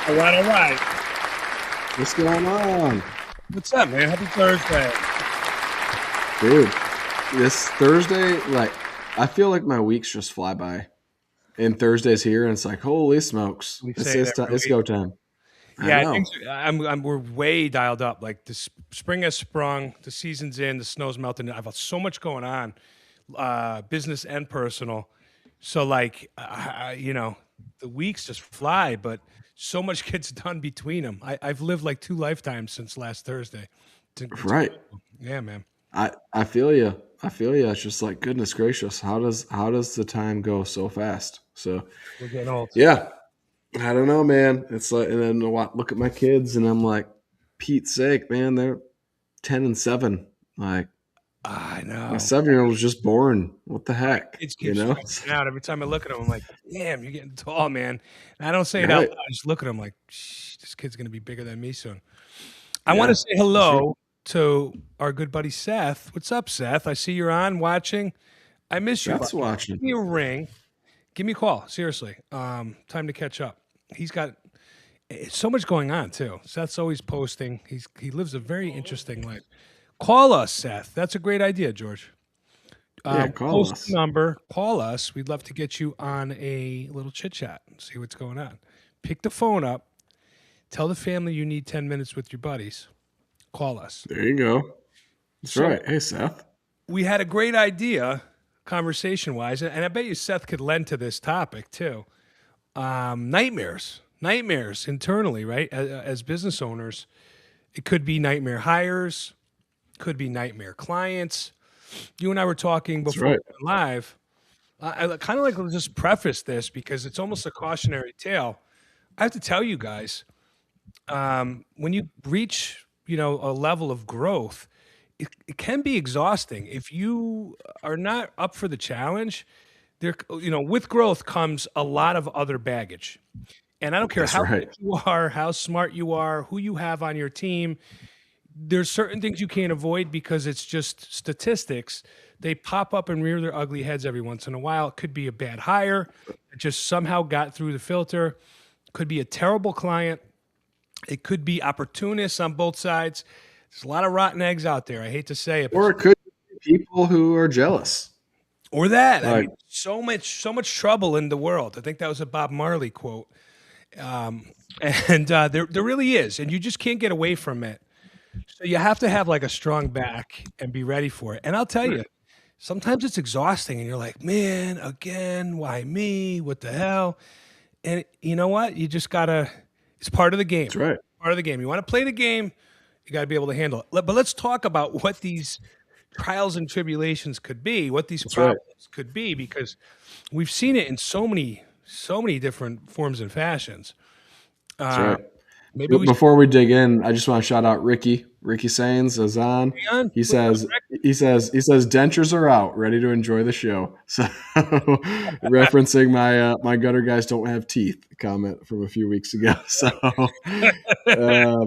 All right, all right. What's going on? What's up, man? Happy Thursday. Dude, this Thursday, I feel like my weeks just fly by. And Thursday's here, and it's like, holy smokes. We It's say it this time. every It's week. go time. I Yeah, I think know. so. We're way dialed up. Like the spring has sprung, the season's in, the snow's melting. I've got so much going on, business and personal. So the weeks just fly, but so much gets done between them. I've lived like two lifetimes since last Thursday. It's Right. yeah, man. I feel you. I feel you. It's just like, goodness gracious, how does the time go so fast? So We're getting old. yeah, I don't know, man. It's like, and then look at my kids, and I'm like, Pete's sake, man, they're 10 and 7. Like, I my know. 7-year-old was just born. What the heck? Kids You keep know? stretching out. Every time I look at them, I'm like, damn, you're getting tall, man. And I don't say it out Right. loud. I just look at them like, shh, this kid's going to be bigger than me soon. I want to Yeah. say For sure. hello to our good buddy Seth. What's up, Seth? I see you're on watching. I miss you, That's buddy. watching. Give me a ring. Give me a call. Seriously. Time to catch up. He's got so much going on, too. Seth's always posting. He lives a very interesting life. Call us, Seth. That's a great idea, George. Yeah, call Post the us. number, call us. We'd love to get you on a little chit chat and see what's going on. Pick the phone up. Tell the family you need 10 minutes with your buddies. Call us. There you go. That's So right. Hey, Seth. we had a great idea, conversation wise, and I bet you Seth could lend to this topic too. Nightmares internally, right? As business owners, it could be nightmare hires, could be nightmare clients. You and I were talking That's before we right. went live. I kind of like to just preface this because it's almost a cautionary tale. I have to tell you guys, when you reach, a level of growth, it can be exhausting. If you are not up for the challenge, with growth comes a lot of other baggage. And I don't care That's how right. good you are, how smart you are, who you have on your team, there's certain things you can't avoid because it's just statistics. They pop up and rear their ugly heads every once in a while. It could be a bad hire that just somehow got through the filter. Could be a terrible client. It could be opportunists on both sides. There's a lot of rotten eggs out there. I hate to say it, Or it could be people who are jealous. or that. I Like, mean, so much trouble in the world. I think that was a Bob Marley quote. Um, and there really is, and you just can't get away from it. So you have to have like a strong back and be ready for it. And I'll tell right. you, sometimes it's exhausting and you're like, man, again, why me? What the hell? And you know what? You just gotta, it's part of the game. That's right. Part of the game. You want to play the game, you got to be able to handle it. But let's talk about what these trials and tribulations could be, what these That's right. problems could be, because we've seen it in so many different forms and fashions. That's Uh, right. maybe we Before we dig in, I just want to shout out Ricky. Ricky Sains is on. stay on. He What's up, says Rick? he says dentures are out, ready to enjoy the show. So referencing my gutter guys don't have teeth comment from a few weeks ago. So uh,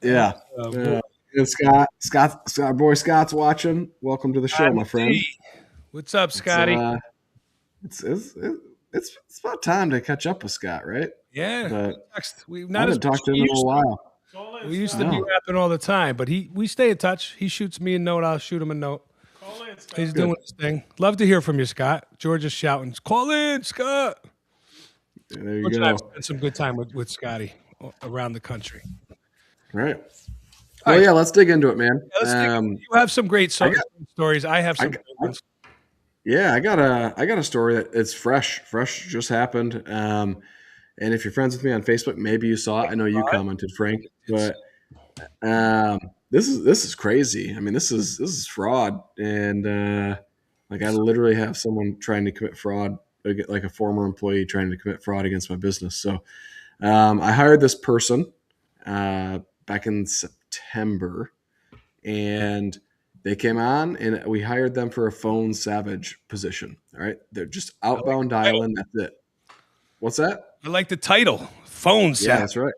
yeah. Boy, And Scott, boy Scott's watching. Welcome to the show, Scotty my friend. D. What's up, It's Scotty? it's about time to catch up with Scott, right? Yeah, But we I not as haven't much talked as to him we in a used to. while. We used I to be know. rapping all the time, but we stay in touch. He shoots me a note, I'll shoot him a note. He's Good. doing his thing. Love to hear from you, Scott. George is shouting, "Call in, Scott." There you George and I have go. spent some good time with Scotty around the country. Right. All Well, right, yeah, let's dig into it, man. let's dig. You have some great I got, stories. I have I some got, great ones. yeah, I got a story that it's fresh, just happened. And if you're friends with me on Facebook, maybe you saw it. I know you commented, Frank, It's but um, this is crazy. I mean, this is fraud, and like I literally have someone trying to commit fraud, like a former employee trying to commit fraud against my business. So I hired this person back in September, and they came on, and we hired them for a phone savage position. All right, they're just I like outbound the title. dialing. That's it. What's that? I like the title. Phone Yeah, set. that's right.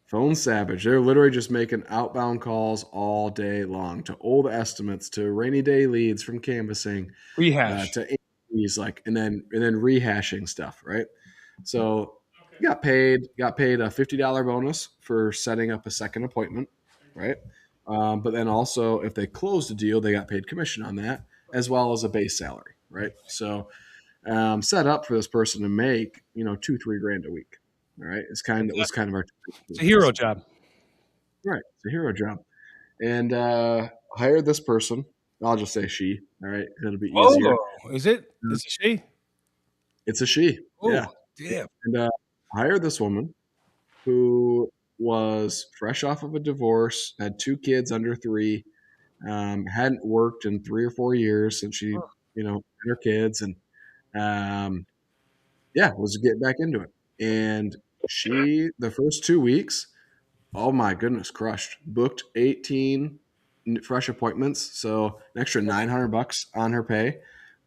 Phone savage. They're literally just making outbound calls all day long to old estimates, to rainy day leads from canvassing, Rehash. to inquiries, like, and then rehashing stuff, right? So got paid a $50 bonus for setting up a second appointment, right? But then also, if they closed a deal, they got paid commission on that, as well as a base salary, right? So set up for this person to make 2-3 grand a week. All right, was kind of our It's a hero job. right. It's a hero job, and hired this person. I'll just say she. All right, it'll be easier. Oh, is it? Is it she? It's a she. Oh, Yeah, damn. and hired this woman who was fresh off of a divorce, had 2 kids under 3, hadn't worked in 3 or 4 years since she, had her kids, and um, yeah, was getting back into it. And the first 2 weeks, oh my goodness, crushed. Booked 18 fresh appointments, so an extra $900 on her pay,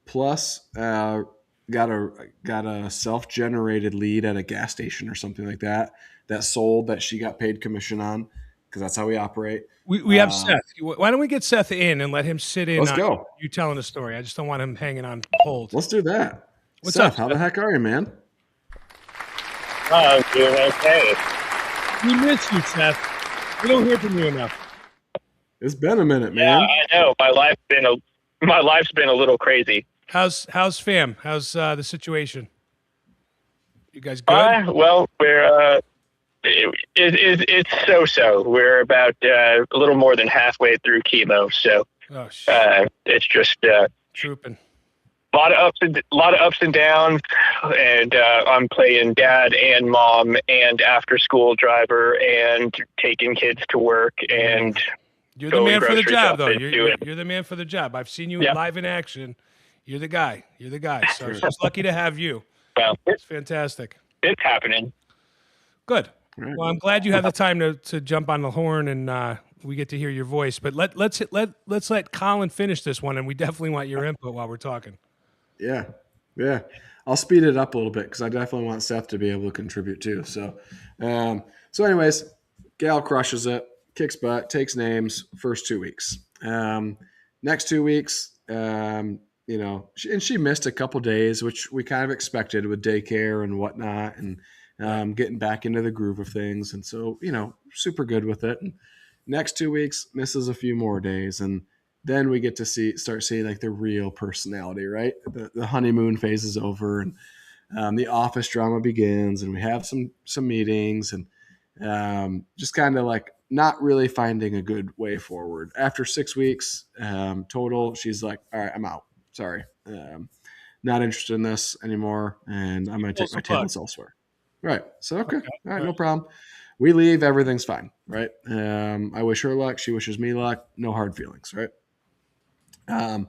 plus got a self-generated lead at a gas station or something like that sold that she got paid commission on because that's how we operate. We have Seth. Why don't we get Seth in and let him sit in Let's on go. you telling the story? I just don't want him hanging on hold. Let's do that. What's Seth, up, how the Seth? heck are you, man? Oh, I'm doing okay. We miss you, Seth. We don't hear from you enough. It's been a minute, Yeah, man. I know. My life's been a little crazy. How's fam? How's the situation? You guys good? Well, we're it's so. We're about a little more than halfway through chemo, so Oh shit. it's just Trooping. a lot of ups and downs, and I'm playing dad and mom and after school driver and taking kids to work and You're the man for the grocery job, though. shopping, You're the man for the job. I've seen you Yeah. live in action. You're the guy. You're the guy. So she's lucky to have you. well, It's fantastic. it's happening. Good. Right. Well, I'm glad you have the time to jump on the horn and we get to hear your voice. But let's let Colin finish this one, and we definitely want your input while we're talking. Yeah. Yeah. I'll speed it up a little bit because I definitely want Seth to be able to contribute too. Anyways, gal crushes it, kicks butt, takes names first 2 weeks. Next 2 weeks, she missed a couple days, which we kind of expected with daycare and whatnot, and getting back into the groove of things. And so, super good with it. And next 2 weeks, misses a few more days. And then we get to start seeing like the real personality, right? The honeymoon phase is over, and the office drama begins, and we have some meetings, and just kind of like not really finding a good way forward. After 6 weeks total, she's like, "All right, I'm out. Sorry, not interested in this anymore, and I'm going to take my talents elsewhere." Right. So okay, all right, no problem. We leave. Everything's fine, right? I wish her luck. She wishes me luck. No hard feelings, right? That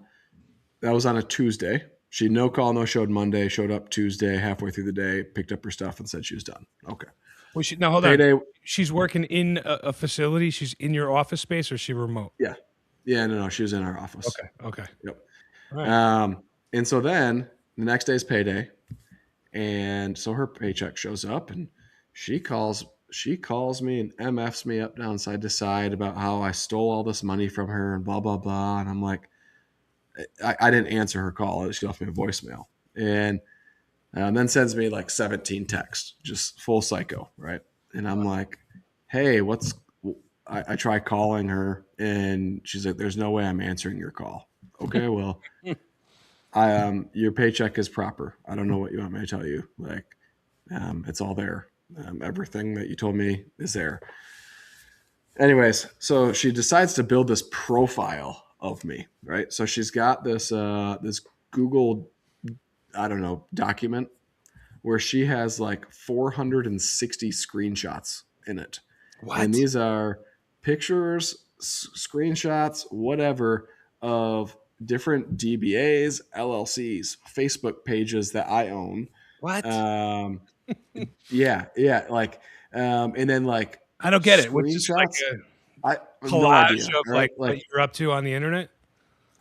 was on a Tuesday. She no call, no showed Monday, showed up Tuesday, halfway through the day, picked up her stuff and said she was done. Okay. Well, now hold Payday. on. She's working in a facility. She's in your office space, or is she remote? Yeah. Yeah, no, she was in our office. Okay. Yep. All right. And so then the next day's payday. And so her paycheck shows up, and she calls me and MFs me up down side to side about how I stole all this money from her and blah, blah, blah. And I'm like, I didn't answer her call. She left me a voicemail, and then sends me like 17 texts, just full psycho, right? And I'm like, hey, I try calling her, and she's like, there's no way I'm answering your call. Okay, well, your paycheck is proper. I don't know what you want me to tell you. Like, it's all there. Everything that you told me is there. Anyways, so she decides to build this profile of me, right? So she's got this Google, I don't know, document where she has like 460 screenshots in it. What? And these are pictures, screenshots, whatever, of different DBAs, LLCs, Facebook pages that I own. What? Yeah. Like, and then like, I don't get it. What's just like I a no idea. collage of like what you're up to on the internet?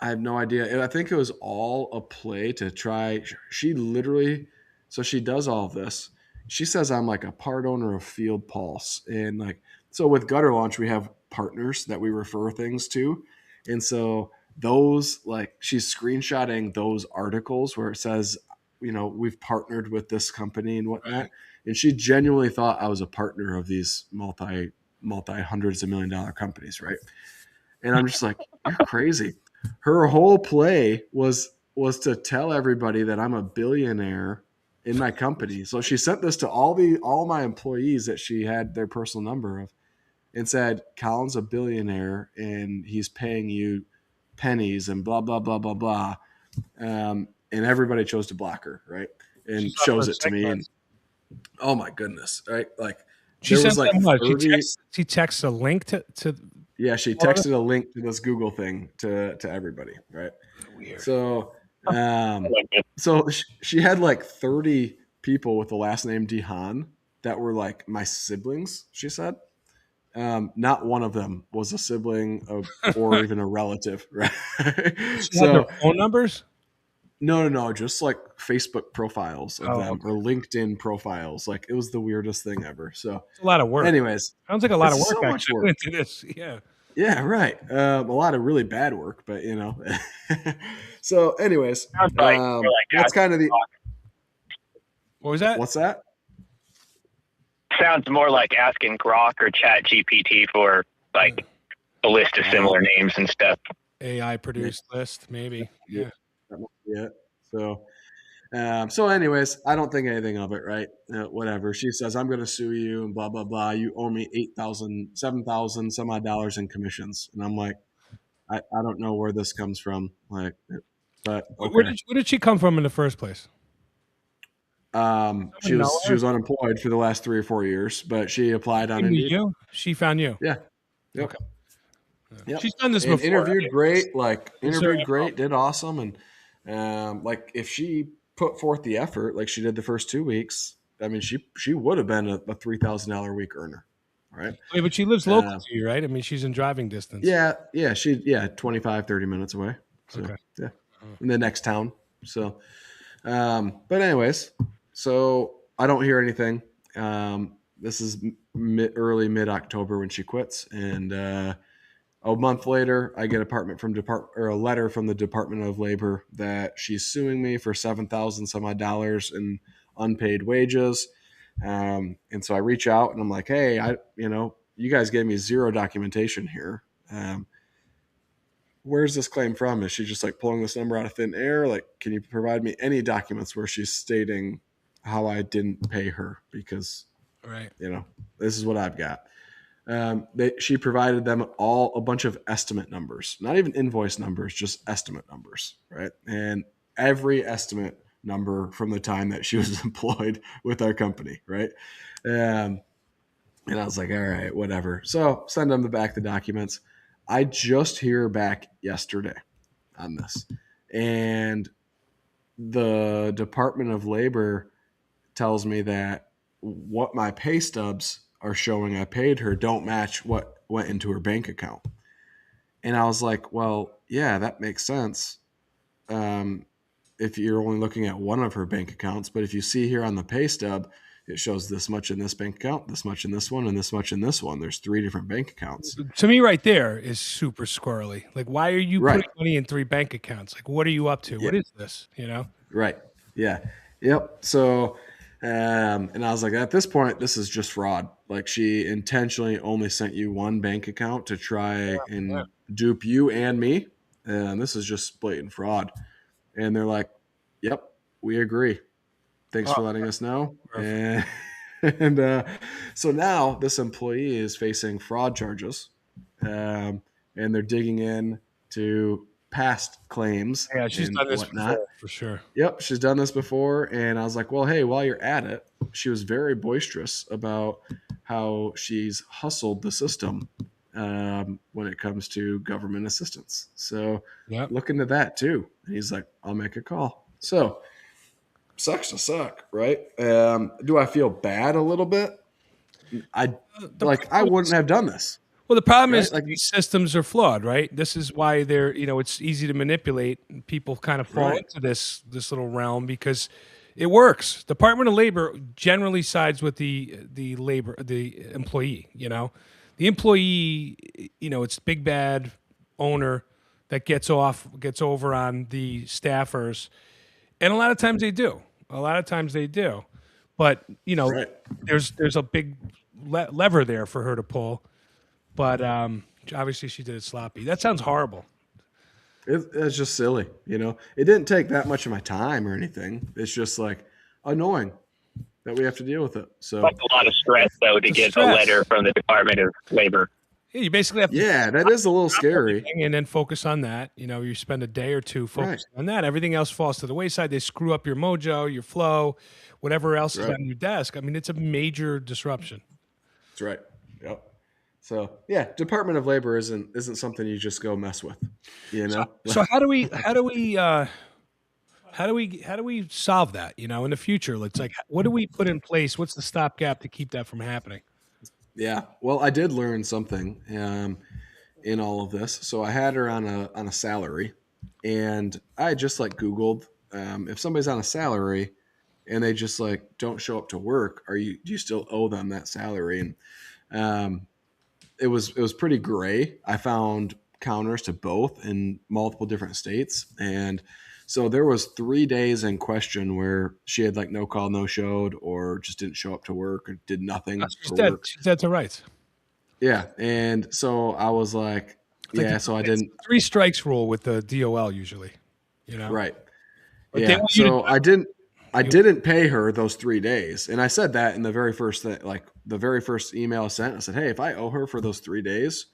I have no idea. I think it was all a play to try. She literally, so she does all of this. She says I'm like a part owner of Field Pulse, and like so with Gutter Launch we have partners that we refer things to, and so those like she's screenshotting those articles where it says we've partnered with this company and whatnot. and she genuinely thought I was a partner of these multi hundreds of $1 million companies, right? And I'm just like, you're crazy. Her whole play was to tell everybody that I'm a billionaire in my company. So she sent this to all my employees that she had their personal number of, and said, Colin's a billionaire and he's paying you pennies and blah blah blah blah blah. And everybody chose to block her, right? And She's up for shows a it to me, and segment. oh my goodness, right? Like She there was sent like them what? 30. She texts a link to Yeah, she all of it? texted a link to this Google thing to everybody, right? Weird. So, I like it. she had like 30 people with the last name DeHaan that were like my siblings. She said, not one of them was a sibling or even a relative, right? She had their So, phone numbers? no, just like Facebook profiles of Oh, them okay. or LinkedIn profiles. Like it was the weirdest thing ever. So, It's a lot of work. anyways, Sounds like a lot of it's work so much actually work. went into this. Yeah. Yeah, right. A lot of really bad work, but you know. So, anyways, Sounds like more like that's asking kind of the. What was that? What's that? sounds more like asking Grok or Chat GPT for like a list of similar names and stuff. AI produced list, maybe. Yeah. That must be it. So, anyways, I don't think anything of it, right? Whatever. She says, I'm going to sue you and blah, blah, blah. You owe me 8,000, 7,000 some odd dollars in commissions. And I'm like, I don't know where this comes from. Like, but Where okay. did she come from in the first place? She Someone know her? was unemployed for the last 3 or 4 years, but she applied on She knew Indeed. you. She found you. Yeah. Yep. Okay. Yep. She's done this And before. interviewed right? great, Is there any did awesome. And like if she put forth the effort like she did the first 2 weeks, I mean, she would have been a $3,000 a week earner. Right. Wait, but she lives local to you, right? I mean, she's in driving distance. Yeah. 25, 30 minutes away. So, Okay. yeah. In the next town. So, but anyways, so I don't hear anything. This is early mid October when she quits. And, a month later, I get a letter from the Department of Labor that she's suing me for 7,000 some odd dollars in unpaid wages. And so I reach out and I'm like, hey, you guys gave me zero documentation here. Where's this claim from? Is she just like pulling this number out of thin air? Like, can you provide me any documents where she's stating how I didn't pay her? Because, Right. this is what I've got. She provided them all a bunch of estimate numbers, not even invoice numbers, just estimate numbers, right? And every estimate number from the time that she was employed with our company, right? And I was like, all right, whatever. So send them back the documents. I just hear back yesterday on this, and the Department of Labor tells me that what my pay stubs are showing I paid her don't match what went into her bank account. And I was like, well, yeah, that makes sense. If you're only looking at one of her bank accounts, but if you see here on the pay stub, it shows this much in this bank account, this much in this one, and this much in this one. There's 3 different bank accounts. To me, right there is super squirrely. Like, why are you Right. putting money in 3 bank accounts? Like, what are you up to? Yeah. What is this? Right. Yeah. Yep. So, and I was like, at this point, this is just fraud. Like she intentionally only sent you one bank account to try and dupe you and me. And this is just blatant fraud. And they're like, yep, we agree. Thanks for letting us know. Perfect. And so now this employee is facing fraud charges. And they're digging in to past claims Yeah, she's and done this whatnot. before, for sure. Yep, she's done this before. And I was like, well, hey, while you're at it, she was very boisterous about how she's hustled the system when it comes to government assistance. So look into that too. And he's like, I'll make a call. So sucks to suck, right? Do I feel bad a little bit? I wouldn't have done this. Well, the problem Right? is Like- these systems are flawed, right? This is why they're, it's easy to manipulate. And people kind of fall Right. into this little realm because it works. Department of Labor generally sides with the employee. The employee, it's big bad owner that gets over on the staffers, and a lot of times they do. but Right. there's a big lever there for her to pull. But obviously she did it sloppy. That sounds horrible. It's just silly, It didn't take that much of my time or anything. It's just like annoying that we have to deal with it. So That's a lot of stress, though, to The get a stress. letter from the Department of Labor. Yeah, you basically have to yeah, that is a little scary. and then focus on that. You spend a day or two focusing on that. Everything else falls to the wayside. They screw up your mojo, your flow, whatever else is Right. on your desk. I mean, it's a major disruption. That's right. Yep. So yeah, Department of Labor isn't something you just go mess with. So how do we solve that? In the future, it's like, what do we put in place? What's the stopgap to keep that from happening? Yeah. Well, I did learn something in all of this. So I had her on a salary, and I just like Googled if somebody's on a salary and they just like don't show up to work, do you still owe them that salary? And it was pretty gray. I found counters to both in multiple different states, and so there was 3 days in question where she had like no call, no showed, or just didn't show up to work or did nothing for work. She's dead to rights. Yeah, and so I was like, so I didn't. 3 strikes rule with the DOL usually. Right. But Yeah. they want you So I didn't pay her those 3 days. And I said that in the very first thing, like the very first email I sent. I said, hey, if I owe her for those 3 days,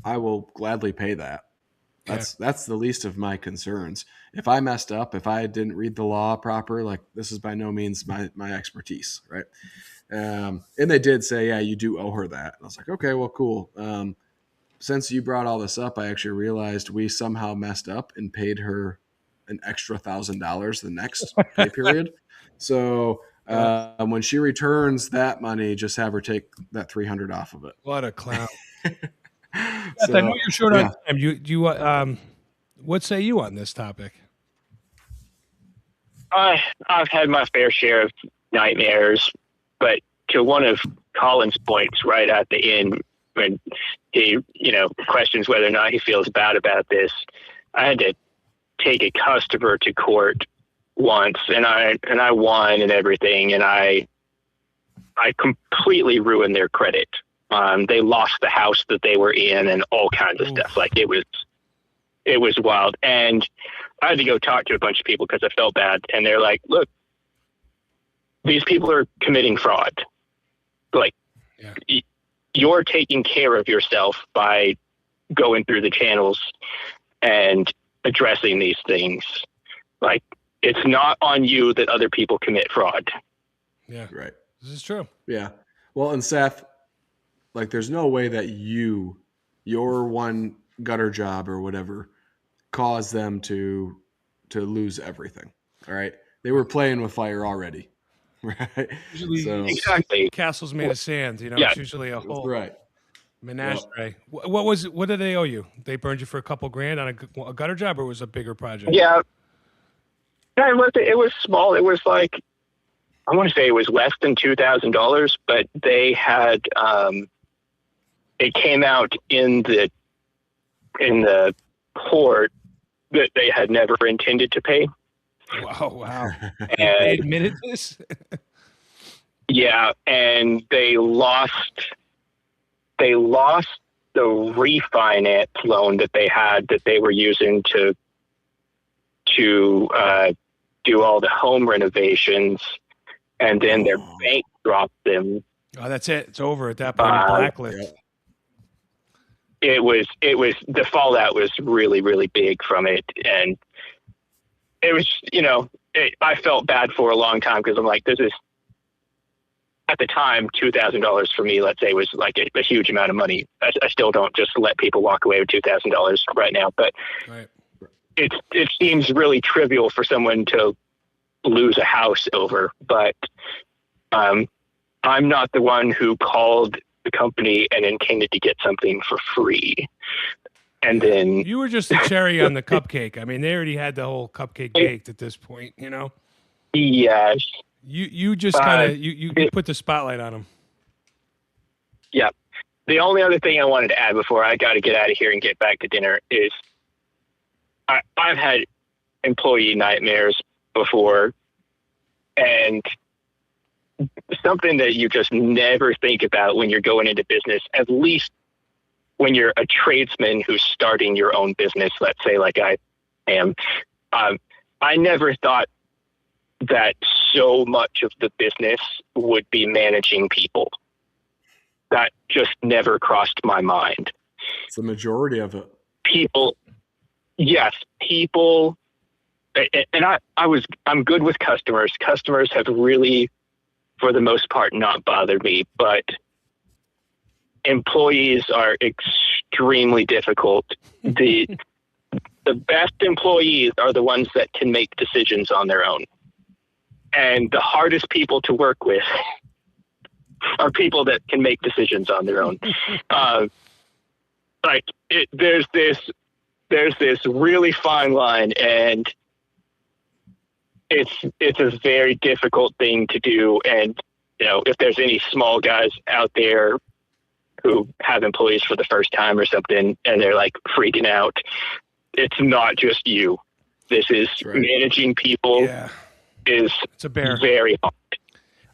I will gladly pay that. That's the least of my concerns. If I messed up, if I didn't read the law proper, like this is by no means my expertise. Right. And they did say, yeah, you do owe her that. And I was like, okay, well, cool. Since you brought all this up, I actually realized we somehow messed up and paid her an extra $1,000 the next pay period. So when she returns that money, just have her take that $300 off of it. What a clown. So, I know you're short on time. You what say you on this topic? I've had my fair share of nightmares, but to one of Colin's points right at the end, when he, questions whether or not he feels bad about this, I had to take a customer to court once, and I won and everything, and I completely ruined their credit. They lost the house that they were in and all kinds of stuff. Like it was wild. And I had to go talk to a bunch of people because I felt bad. And they're like, look, these people are committing fraud. Like you're taking care of yourself by going through the channels and addressing these things. Like it's not on you that other people commit fraud. Yeah. Right. This is true. Yeah. Well, and Seth, like there's no way that your one gutter job or whatever caused them to lose everything. All right. They were playing with fire already. Right. Usually, exactly. Castles made of sand, It's usually a whole right. menagerie. Yep. What did they owe you? They burned you for a couple grand on a gutter job, or was it a bigger project? Yeah. It was small. It was like, I want to say it was less than $2,000, but they had, it came out in the court that they had never intended to pay. Wow. And they admitted this? Yeah. And they lost the refinance loan that they had that they were using to do all the home renovations. And then their bank dropped them. Oh, that's it. It's over at that point. Blacklist. It was the fallout was really, really big from it. And it was, I felt bad for a long time because I'm like, this is, at the time, $2,000 for me, let's say, was like a huge amount of money. I still don't just let people walk away with $2,000 right now, but it seems really trivial for someone to lose a house over. But I'm not the one who called the company and intended to get something for free. And then you were just a cherry on the cupcake. I mean, they already had the whole cupcake baked at this point, Yes. You just kind of you put the spotlight on them. Yeah. The only other thing I wanted to add before I got to get out of here and get back to dinner is I've had employee nightmares before, and something that you just never think about when you're going into business, at least when you're a tradesman who's starting your own business, let's say like I am. I never thought that so much of the business would be managing people. That just never crossed my mind. It's the majority of it. People, yes, people, and I'm good with customers. Customers have really, for the most part, not bothered me, but employees are extremely difficult. The best employees are the ones that can make decisions on their own. And the hardest people to work with are people that can make decisions on their own. There's this really fine line, and it's a very difficult thing to do. And if there's any small guys out there who have employees for the first time or something, and they're like freaking out, it's not just you. This is managing people. Yeah. It's a bear. Very hard.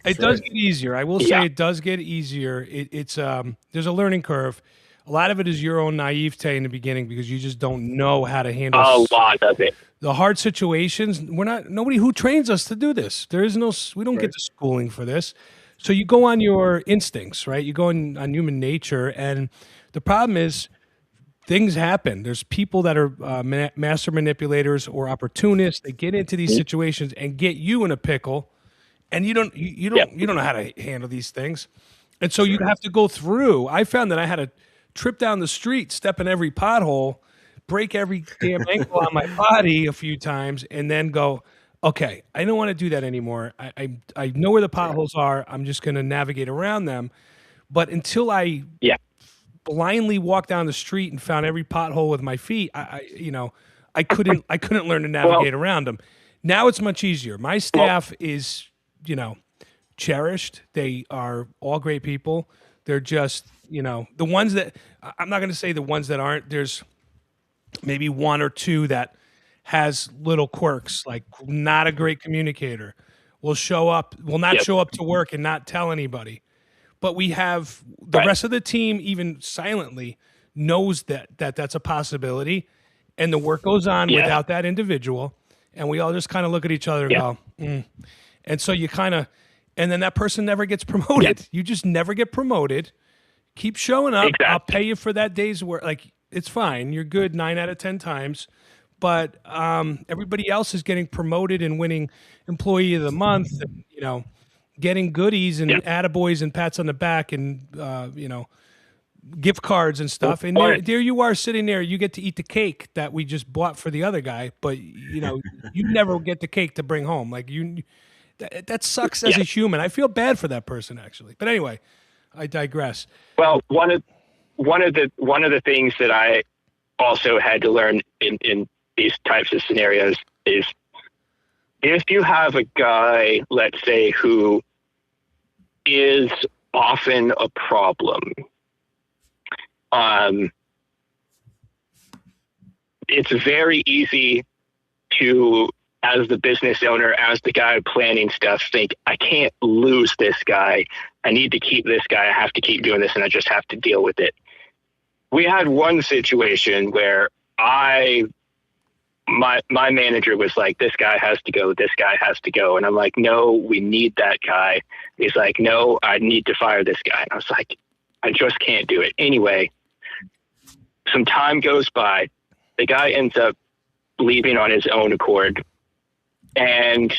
It does get easier. I will say it does get easier. It's there's a learning curve. A lot of it is your own naivete in the beginning because you just don't know how to handle a lot of it. The hard situations. Nobody who trains us to do this. We don't get the schooling for this. So you go on your instincts, right? You go on human nature, and the problem is things happen. There's people that are master manipulators or opportunists. They get into these situations and get you in a pickle, and you don't know how to handle these things. And so you have to go through. I found that I had to trip down the street, step in every pothole, break every damn ankle on my body a few times, and then go, okay, I don't want to do that anymore. I know where the potholes are. I'm just going to navigate around them. But until I blindly walked down the street and found every pothole with my feet, I couldn't learn to navigate around them. Now it's much easier. My staff is, cherished. They are all great people. They're just, the ones that I'm not going to say the ones that aren't. There's maybe one or two that has little quirks, like not a great communicator, will not show up to work and not tell anybody. But we have the rest of the team, even silently, knows that that's a possibility, and the work goes on without that individual, and we all just kind of look at each other and go, and so you kind of, and then that person never gets promoted. You just never get promoted. Keep showing up. Exactly. I'll pay you for that day's work. Like, it's fine. You're good 9 out of 10 times. But everybody else is getting promoted and winning Employee of the Month, and, getting goodies and attaboys and pats on the back and, gift cards and stuff. And there you are sitting there. You get to eat the cake that we just bought for the other guy. But, you never get the cake to bring home. Like, that sucks as a human. I feel bad for that person, actually. But anyway, I digress. Well, one of the things that I also had to learn in these types of scenarios is if you have a guy, let's say, who is often a problem, it's very easy to, as the business owner, as the guy planning stuff, think, I can't lose this guy. I need to keep this guy. I have to keep doing this, and I just have to deal with it. We had one situation where my manager was like, this guy has to go. This guy has to go. And I'm like, no, we need that guy. He's like, no, I need to fire this guy. And I was like, I just can't do it. Anyway, some time goes by. The guy ends up leaving on his own accord, and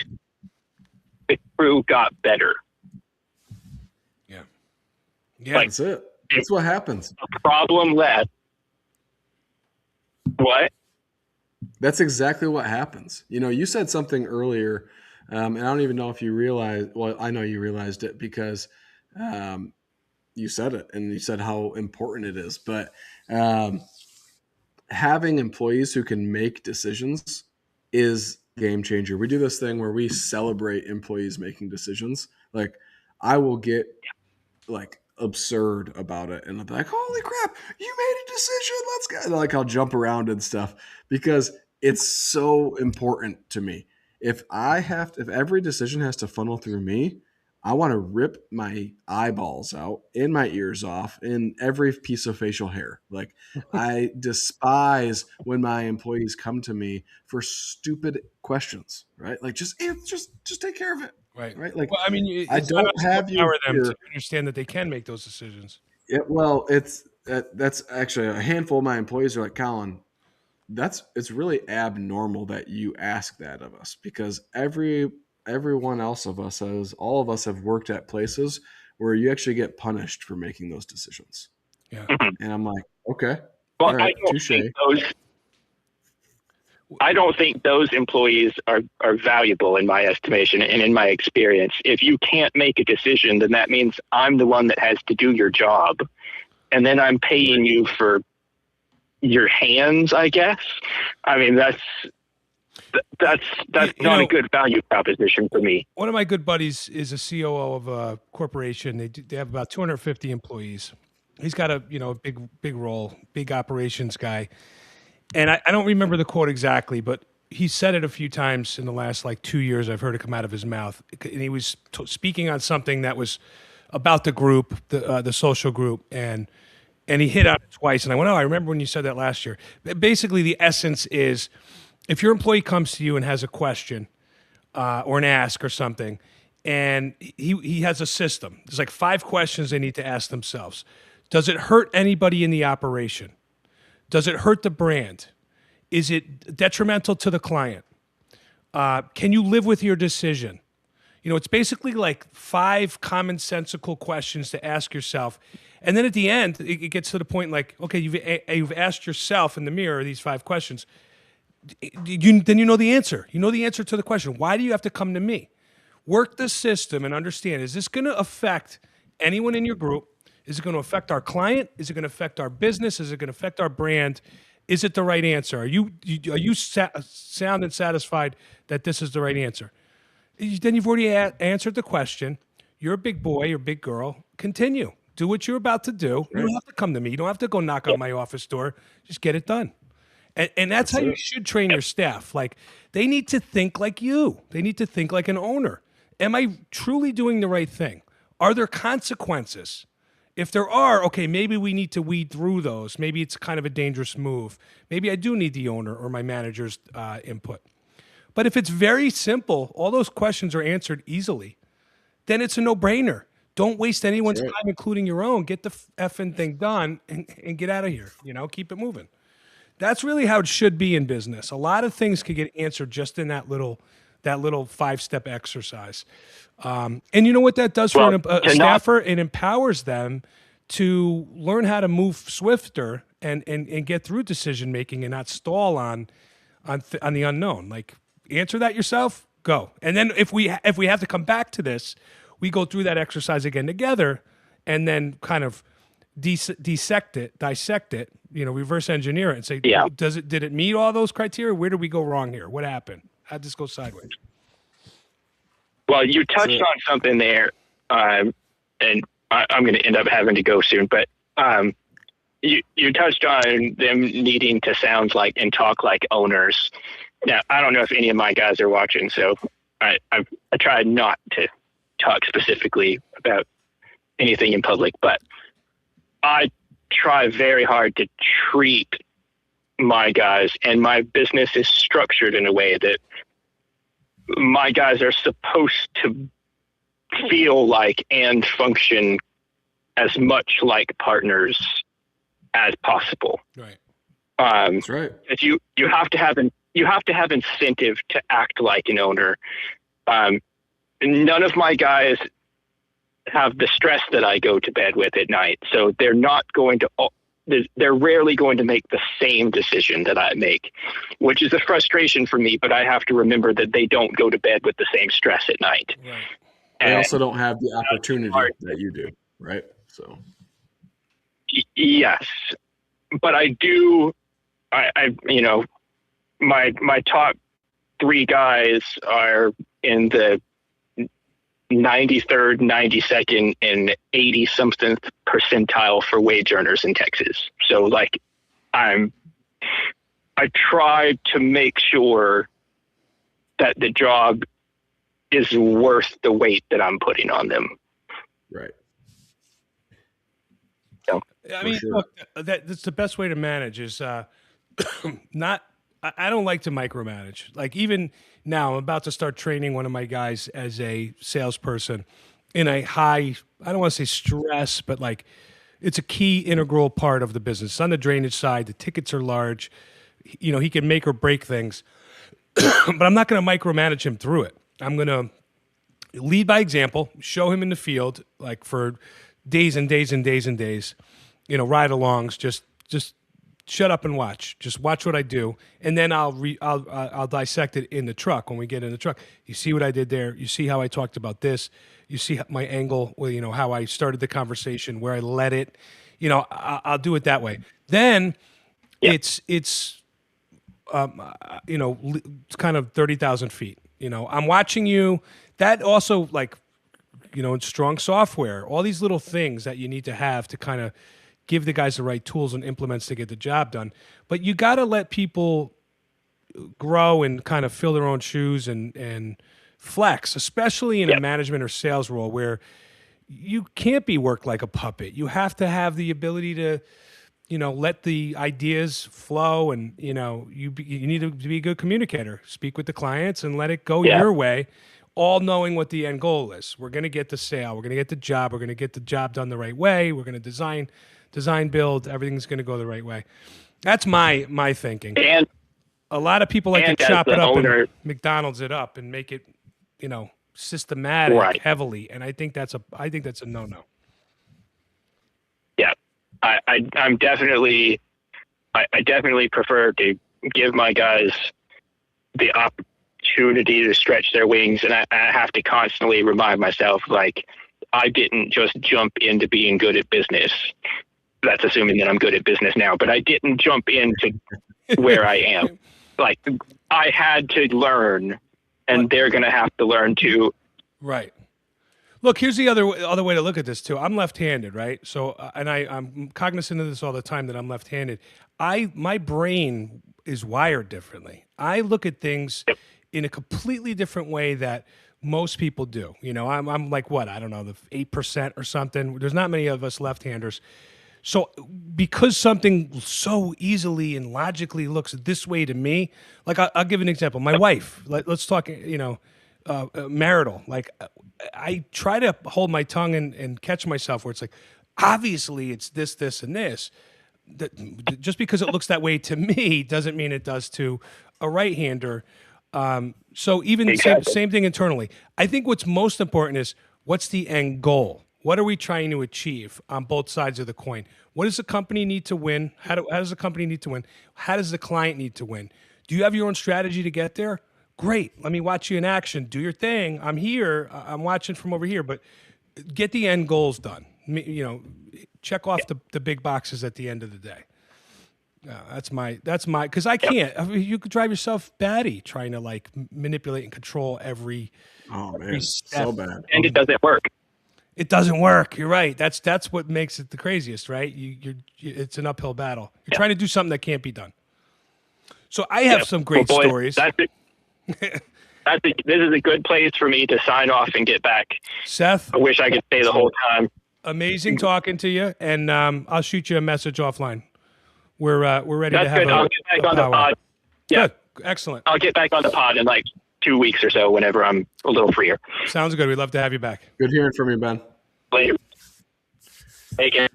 the crew got better. Yeah, like, that's it. That's what happens. A problem less. What? That's exactly what happens. You said something earlier, and I don't even know if you realized. Well, I know you realized it because you said it, and you said how important it is. But having employees who can make decisions is a game changer. We do this thing where we celebrate employees making decisions. Like, I will get absurd about it, and I'm like, holy crap, you made a decision, let's go. Like, I'll jump around and stuff because it's so important to me. If every decision has to funnel through me, I want to rip my eyeballs out and my ears off and every piece of facial hair. Like, I despise when my employees come to me for stupid questions, right? Like, just take care of it, Right. right? Like, Well, I mean, I it's not don't us to have you empower them to here. understand that they can make those decisions. Well, that's actually a handful of my employees are like, Colin, it's really abnormal that you ask that of us, because everyone else of us has all of us have worked at places where you actually get punished for making those decisions. Yeah. Mhm. And I'm like, okay, Well, all right, touche. I don't think those employees are valuable in my estimation and in my experience. If you can't make a decision, then that means I'm the one that has to do your job. And then I'm paying you for your hands, I guess. I mean, that's not a good value proposition for me. One of my good buddies is a COO of a corporation. They have about 250 employees. He's got a big role, big operations guy. And I don't remember the quote exactly, but he said it a few times in the last like 2 years. I've heard it come out of his mouth, and he was speaking on something that was about the group, the social group, and he hit on it twice. And I went, "Oh, I remember when you said that last year." Basically, the essence is, if your employee comes to you and has a question or an ask or something, and he has a system. There's like 5 questions they need to ask themselves. Does it hurt anybody in the operation? Does it hurt the brand? Is it detrimental to the client? Can you live with your decision? It's basically like 5 commonsensical questions to ask yourself. And then at the end, it gets to the point like, okay, you've asked yourself in the mirror these 5 questions. Then you know the answer. You know the answer to the question. Why do you have to come to me? Work the system and understand, is this going to affect anyone in your group? Is it going to affect our client? Is it going to affect our business? Is it going to affect our brand? Is it the right answer? Are you sound and satisfied that this is the right answer? Then you've already answered the question. You're a big boy or big girl. Continue. Do what you're about to do. You don't have to come to me. You don't have to go knock on my office door. Just get it done. And that's how you should train your staff. Like, they need to think like you. They need to think like an owner. Am I truly doing the right thing? Are there consequences? If there are, okay, maybe we need to weed through those. Maybe it's kind of a dangerous move. Maybe I do need the owner or my manager's input. But if it's very simple, all those questions are answered easily, then it's a no-brainer. Don't waste anyone's time, including your own. Get the effing thing done and get out of here. Keep it moving. That's really how it should be in business. A lot of things could get answered just in that little 5-step exercise. And you know what that does for a staffer? It empowers them to learn how to move swifter and get through decision making and not stall on the unknown. Like, answer that yourself, go. And then if we have to come back to this, we go through that exercise again together, and then kind of dissect it, reverse engineer it, and say, did it meet all those criteria? Where did we go wrong here? What happened? How'd this go sideways? Well, you touched on something there, and I'm going to end up having to go soon, but you touched on them needing to sound like and talk like owners. Now, I don't know if any of my guys are watching, so I tried not to talk specifically about anything in public, but I try very hard to treat my guys, and my business is structured in a way that my guys are supposed to feel like and function as much like partners as possible. Right. That's right. You have to have incentive to act like an owner. None of my guys have the stress that I go to bed with at night, so they're rarely going to make the same decision that I make, which is a frustration for me, but I have to remember that they don't go to bed with the same stress at night. Right. They also don't have the opportunity that you do, right? So yes, but I do. My top 3 guys are in the 93rd, 92nd, and 80-something percentile for wage earners in Texas. So, like, I try to make sure that the job is worth the weight that I'm putting on them. Right. So, I mean, sure. look, that's the best way to manage is not. I don't like to micromanage. Like even now, I'm about to start training one of my guys as a salesperson in a high. I don't want to say stress, but like it's a key integral part of the business. It's on the drainage side, the tickets are large. You know, he can make or break things, but I'm not going to micromanage him through it. I'm going to lead by example, show him in the field, like for days and days and days and days, you know, ride-alongs, just shut up and watch. Just watch what I do, and then I'll dissect it in the truck when we get in the truck. You see what I did there. You see how I talked about this. You see my angle, well, you know, how I started the conversation, where I led it. You know, I'll do it that way. Then it's you know, it's kind of 30,000 feet. You know, I'm watching you. That also, like, you know, in strong software, all these little things that you need to have to kind of give the guys the right tools and implements to get the job done. But you got to let people grow and kind of fill their own shoes and flex, especially in a management or sales role where you can't be worked like a puppet. You have to have the ability to, you know, let the ideas flow, and you know, you need to be a good communicator. Speak with the clients and let it go your way, all knowing what the end goal is. We're going to get the sale. We're going to get the job. We're going to get the job done the right way. We're going to design, build. Everything's going to go the right way. That's my thinking. And a lot of people like to as chop the it up owner- and McDonald's it up and make it, you know, systematic heavily. And I think that's a no-no. Yeah, I'm definitely, I definitely prefer to give my guys the opportunity to stretch their wings, and I have to constantly remind myself, like, I didn't just jump into being good at business. That's assuming that I'm good at business now, but I didn't jump into where I am. Like, I had to learn, and they're going to have to learn too. Right. Look, here's the other way to look at this too. I'm left-handed, right? So, and I'm cognizant of this all the time that I'm left-handed. My brain is wired differently. I look at things in a completely different way that most people do. You know, I'm like, what? I don't know, the 8% or something. There's not many of us left-handers. So because something so easily and logically looks this way to me, like I'll give an example. My wife, let's talk, you know, marital. Like I try to hold my tongue and catch myself where it's like, obviously it's this, this, and this. Just because it looks that way to me doesn't mean it does to a right-hander. So even same thing internally. I think what's most important is what's the end goal? What are we trying to achieve on both sides of the coin? What does the company need to win? How does the company need to win? How does the client need to win? Do you have your own strategy to get there? Great. Let me watch you in action. Do your thing. I'm here. I'm watching from over here. But get the end goals done. You know, check off the big boxes at the end of the day. That's my, because I can't. I mean, you could drive yourself batty trying to like manipulate and control every. Oh man, so bad. And it doesn't work. It doesn't work. You're right. That's what makes it the craziest, right? It's an uphill battle. You're trying to do something that can't be done. So I have some great stories. This is a good place for me to sign off and get back. Seth, I wish I could stay the whole time. Amazing talking to you, and I'll shoot you a message offline. We're ready to That's have good. I'll get back on the pod. Yeah, good. Excellent. I'll get back on the pod in like 2 weeks or so, whenever I'm a little freer. Sounds good. We'd love to have you back. Good hearing from you, Ben. Later. Take care.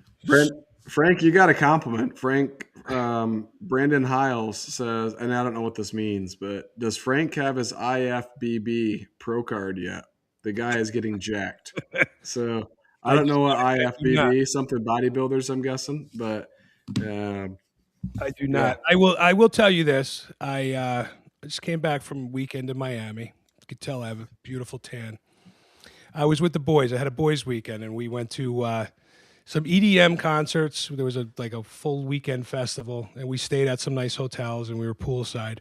Frank, you got a compliment. Frank, Brandon Hiles says, and I don't know what this means, but does Frank have his IFBB pro card yet? The guy is getting jacked. So I don't know what IFBB, something bodybuilders, I'm guessing, but I do not. Yeah. I will tell you this. I just came back from a weekend in Miami. You could tell I have a beautiful tan. I was with the boys. I had a boys' weekend, and we went to some EDM concerts. There was a full weekend festival, and we stayed at some nice hotels, and we were poolside.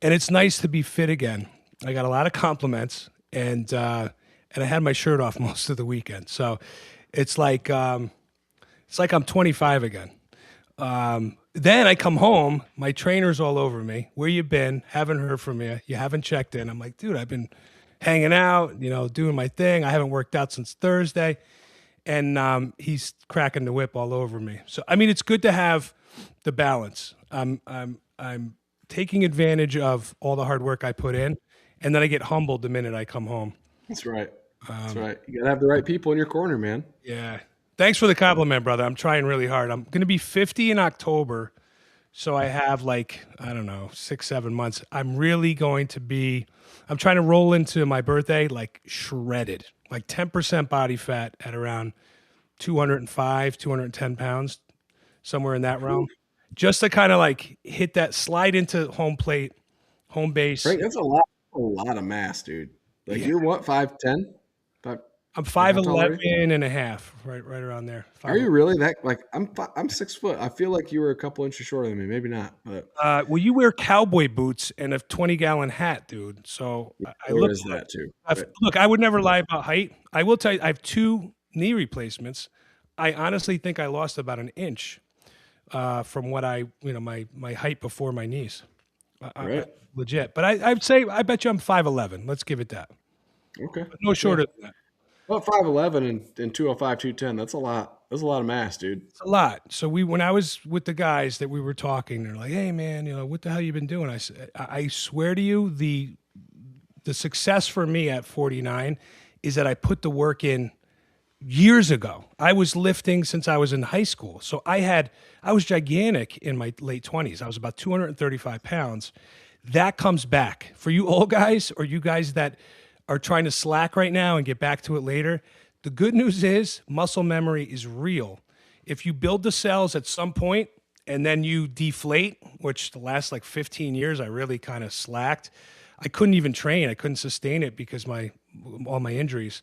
And it's nice to be fit again. I got a lot of compliments, and I had my shirt off most of the weekend. So it's like I'm 25 again. Then I come home, my trainer's all over me. Where you been? Haven't heard from you. You haven't checked in. I'm like, dude, I've been hanging out, doing my thing. I haven't worked out since Thursday, and he's cracking the whip all over me. So I mean, it's good to have the balance. I'm taking advantage of all the hard work I put in, and then I get humbled the minute I come home. That's right. That's right. You gotta have the right people in your corner, man. Yeah. Thanks for the compliment, brother. I'm trying really hard. I'm going to be 50 in October. So I have like, I don't know, 6, 7 months. I'm trying to roll into my birthday like shredded, like 10% body fat at around 205, 210 pounds, somewhere in that realm. Just to kind of like hit that slide into home plate, home base. Right, that's a lot of mass, dude. Like Yeah. you're what, 5'10"? I'm how tall are 5'11 and a half, right around there. Are you really that? Like I'm 6 foot. I feel like you were a couple inches shorter than me. Maybe not, but Well, you wear cowboy boots and a 20-gallon hat, dude. So I there look is that too. Look, I would never lie about height. I will tell you, I have 2 knee replacements. I honestly think I lost about an inch from what my height before my knees. Right. Legit. But I'd say, I bet you I'm 5'11". Let's give it that. Okay. But no shorter than that. Well, 5'11" and 205, 210. That's a lot. That's a lot of mass, dude. It's a lot. So when I was with the guys that we were talking, they're like, "Hey, man, what the hell you been doing?" I said, "I swear to you, the success for me at 49 is that I put the work in years ago. I was lifting since I was in high school. So I was gigantic in my late 20s. I was about 235 pounds. That comes back for you old guys, or you guys that are trying to slack right now and get back to it later. The good news is muscle memory is real. If you build the cells at some point and then you deflate, which the last like 15 years I really kind of slacked. I couldn't even train. I couldn't sustain it because all my injuries.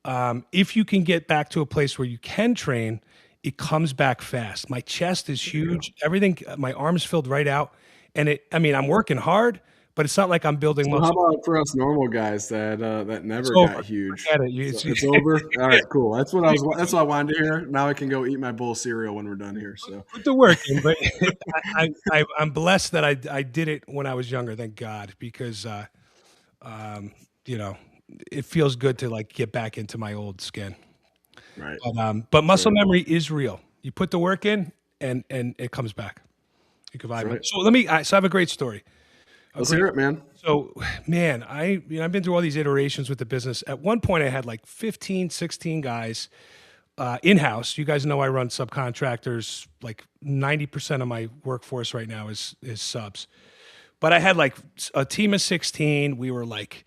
If you can get back to a place where you can train, it comes back fast. My chest is huge. Everything, my arms filled right out. And I'm working hard, but it's not like I'm building So muscle. how about for us normal guys that never over. got huge? Forget it. It's over. All right, cool. That's what I wanted to hear. Now I can go eat my bowl of cereal when we're done here. So Put the work in, but I'm blessed that I did it when I was younger. Thank God, because it feels good to like get back into my old skin. right. But muscle memory is real. You put the work in, and it comes back. You can vibe it. So I have a great story. Let's hear it, man. So, man, I've been through all these iterations with the business. At one point, I had like 15, 16 guys in-house. You guys know I run subcontractors. Like 90% of my workforce right now is subs. But I had like a team of 16. We were like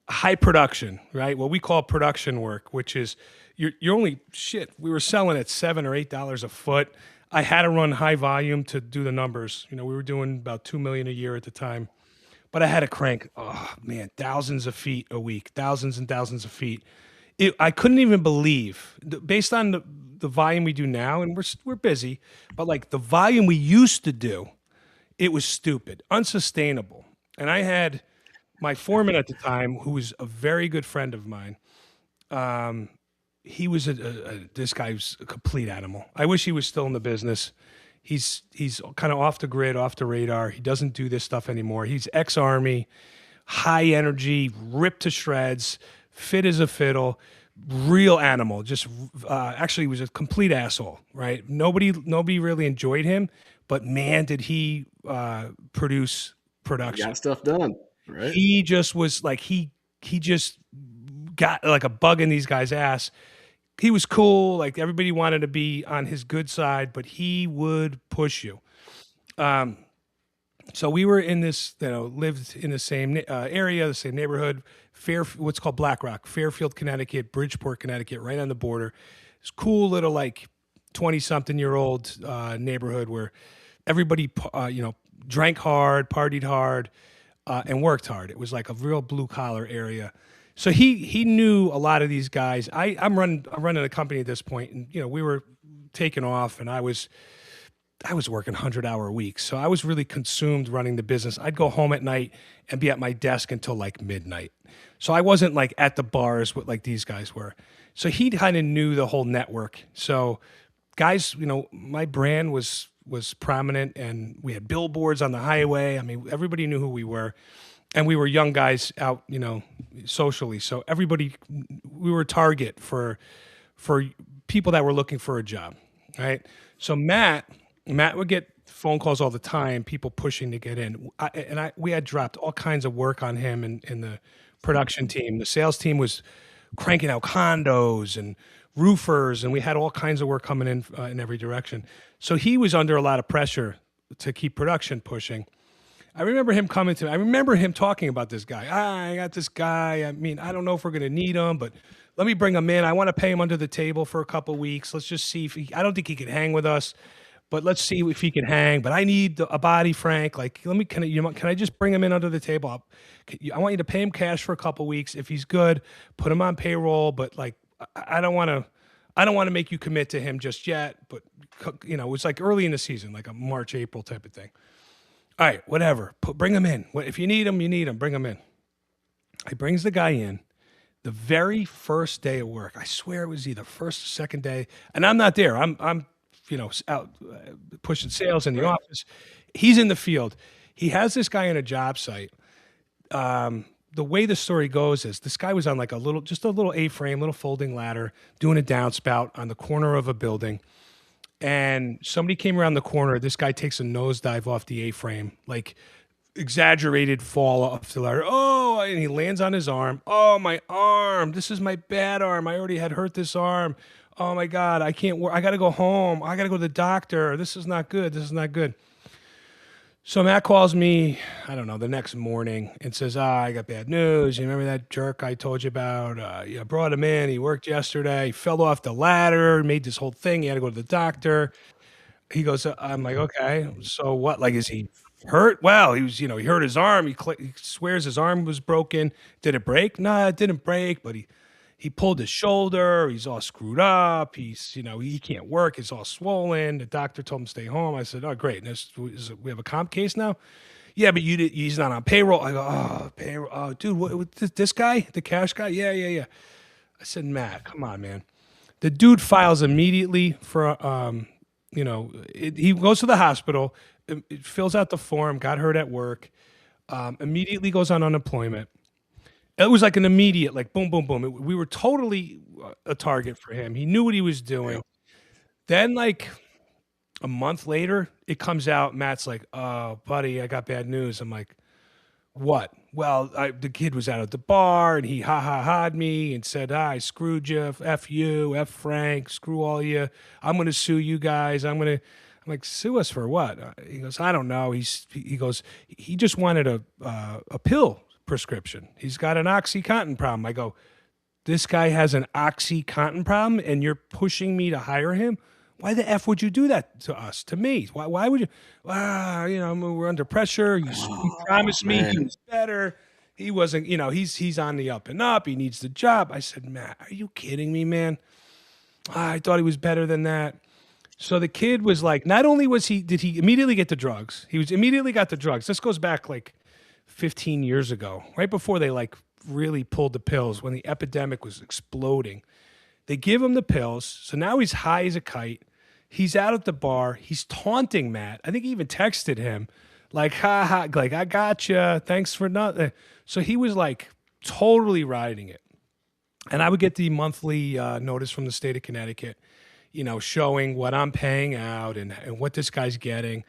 high production, right? What we call production work, which is you're only shit. We were selling at $7 or $8 a foot. I had to run high volume to do the numbers. We were doing about $2 million a year at the time, but I had to crank, oh man, thousands of feet a week, thousands and thousands of feet. I couldn't even believe, based on the volume we do now, and we're busy, but like the volume we used to do, it was stupid, unsustainable. And I had my foreman at the time, who was a very good friend of mine. He was this guy was a complete animal. I wish he was still in the business. He's kind of off the grid, off the radar. He doesn't do this stuff anymore. He's ex-Army, high energy, ripped to shreds, fit as a fiddle, real animal. Just actually was a complete asshole, right? Nobody really enjoyed him, but man, did he produce production. Got stuff done, right? He just was like, he just got like a bug in these guys' ass. He was cool. Like everybody wanted to be on his good side, but he would push you. So we were in this, lived in the same area, the same neighborhood, what's called Black Rock, Fairfield, Connecticut, Bridgeport, Connecticut, right on the border. It's cool little like 20-something-year-old neighborhood where everybody, drank hard, partied hard, and worked hard. It was like a real blue collar area. So he knew a lot of these guys. I'm running a company at this point, and we were taking off, and I was working 100-hour weeks. So I was really consumed running the business. I'd go home at night and be at my desk until like midnight. So I wasn't like at the bars with like these guys were. So he kind of knew the whole network. So guys, my brand was prominent, and we had billboards on the highway. I mean, everybody knew who we were. and we were young guys out, socially. So everybody, we were a target for people that were looking for a job, right? So Matt would get phone calls all the time, people pushing to get in. We had dropped all kinds of work on him in the production team. The sales team was cranking out condos and roofers, and we had all kinds of work coming in every direction. So he was under a lot of pressure to keep production pushing. I remember him coming to me. I remember him talking about this guy. I got this guy. I mean, I don't know if we're going to need him, but let me bring him in. I want to pay him under the table for a couple weeks. Let's just see if I don't think he can hang with us, but let's see if he can hang. But I need a body, Frank. Like, can I just bring him in under the table? I want you to pay him cash for a couple weeks. If he's good, put him on payroll. But like, I don't want to make you commit to him just yet. But it's like early in the season, like a March, April type of thing. All right, whatever. Bring him in. If you need him, you need him. Bring him in. He brings the guy in. The very first day of work, I swear it was either first or second day, and I'm not there. I'm out pushing sales in the office. He's in the field. He has this guy on a job site. The way the story goes is this guy was on like a little A-frame, little folding ladder, doing a downspout on the corner of a building. And somebody came around the corner. This guy takes a nosedive off the A-frame, like exaggerated fall off the ladder. Oh, and he lands on his arm. Oh, my arm. This is my bad arm. I already had hurt this arm. Oh, my God. I can't work. I got to go home. I got to go to the doctor. This is not good. This is not good. So Matt calls me, I don't know, the next morning and says, I got bad news. You remember that jerk I told you about? I brought him in. He worked yesterday. He fell off the ladder, made this whole thing. He had to go to the doctor. He goes, I'm like, okay, so what? Like, is he hurt? Well, he was, he hurt his arm. He swears his arm was broken. Did it break? No, it didn't break, but he pulled his shoulder. He's all screwed up. He's, he can't work. It's all swollen. The doctor told him to stay home. I said, oh, great. We have a comp case now? Yeah, but he's not on payroll. I go, oh, payroll. Oh, dude, what this guy, the cash guy? Yeah. I said, Matt, come on, man. The dude files immediately for, he goes to the hospital, it fills out the form, got hurt at work, immediately goes on unemployment. It was like an immediate, like boom, boom, boom. We were totally a target for him. He knew what he was doing. Then, like a month later, it comes out. Matt's like, "Oh, buddy, I got bad news." I'm like, "What?" Well, the kid was out at the bar and he ha'd me and said, I screwed you, F you, F Frank, screw all you. I'm going to sue you guys. I'm like, sue us for what? He goes, I don't know. He goes, he just wanted a pill prescription. He's got an OxyContin problem. I go, this guy has an OxyContin problem and you're pushing me to hire him? Why the F would you do that to us, to me? Why would you? We're under pressure. You promised me he was better. He wasn't, he's on the up and up. He needs the job. I said, Matt, are you kidding me, man? I thought he was better than that. So the kid was like, not only did he immediately get the drugs, immediately got the drugs. This goes back like 15 years ago, right before they like really pulled the pills when the epidemic was exploding. They give him the pills. So now he's high as a kite. He's out at the bar. He's taunting Matt. I think he even texted him like, ha ha, like, I gotcha. Thanks for nothing. So he was like totally riding it. And I would get the monthly notice from the state of Connecticut, showing what I'm paying out and what this guy's getting.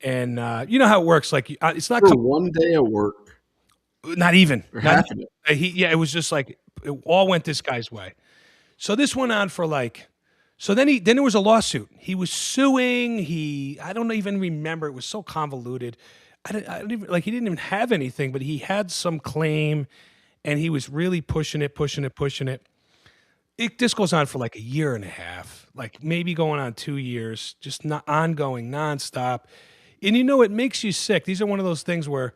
And you know how it works. Like, it's not for 1 day of work. Not even. Or half of it. It was just like, it all went this guy's way. So this went on for like, so then there was a lawsuit. He was suing. I don't even remember. It was so convoluted. I don't even, like, he didn't even have anything, but he had some claim and he was really pushing it. This goes on for like a year and a half, like maybe going on 2 years, just not ongoing, nonstop. And it makes you sick. These are one of those things where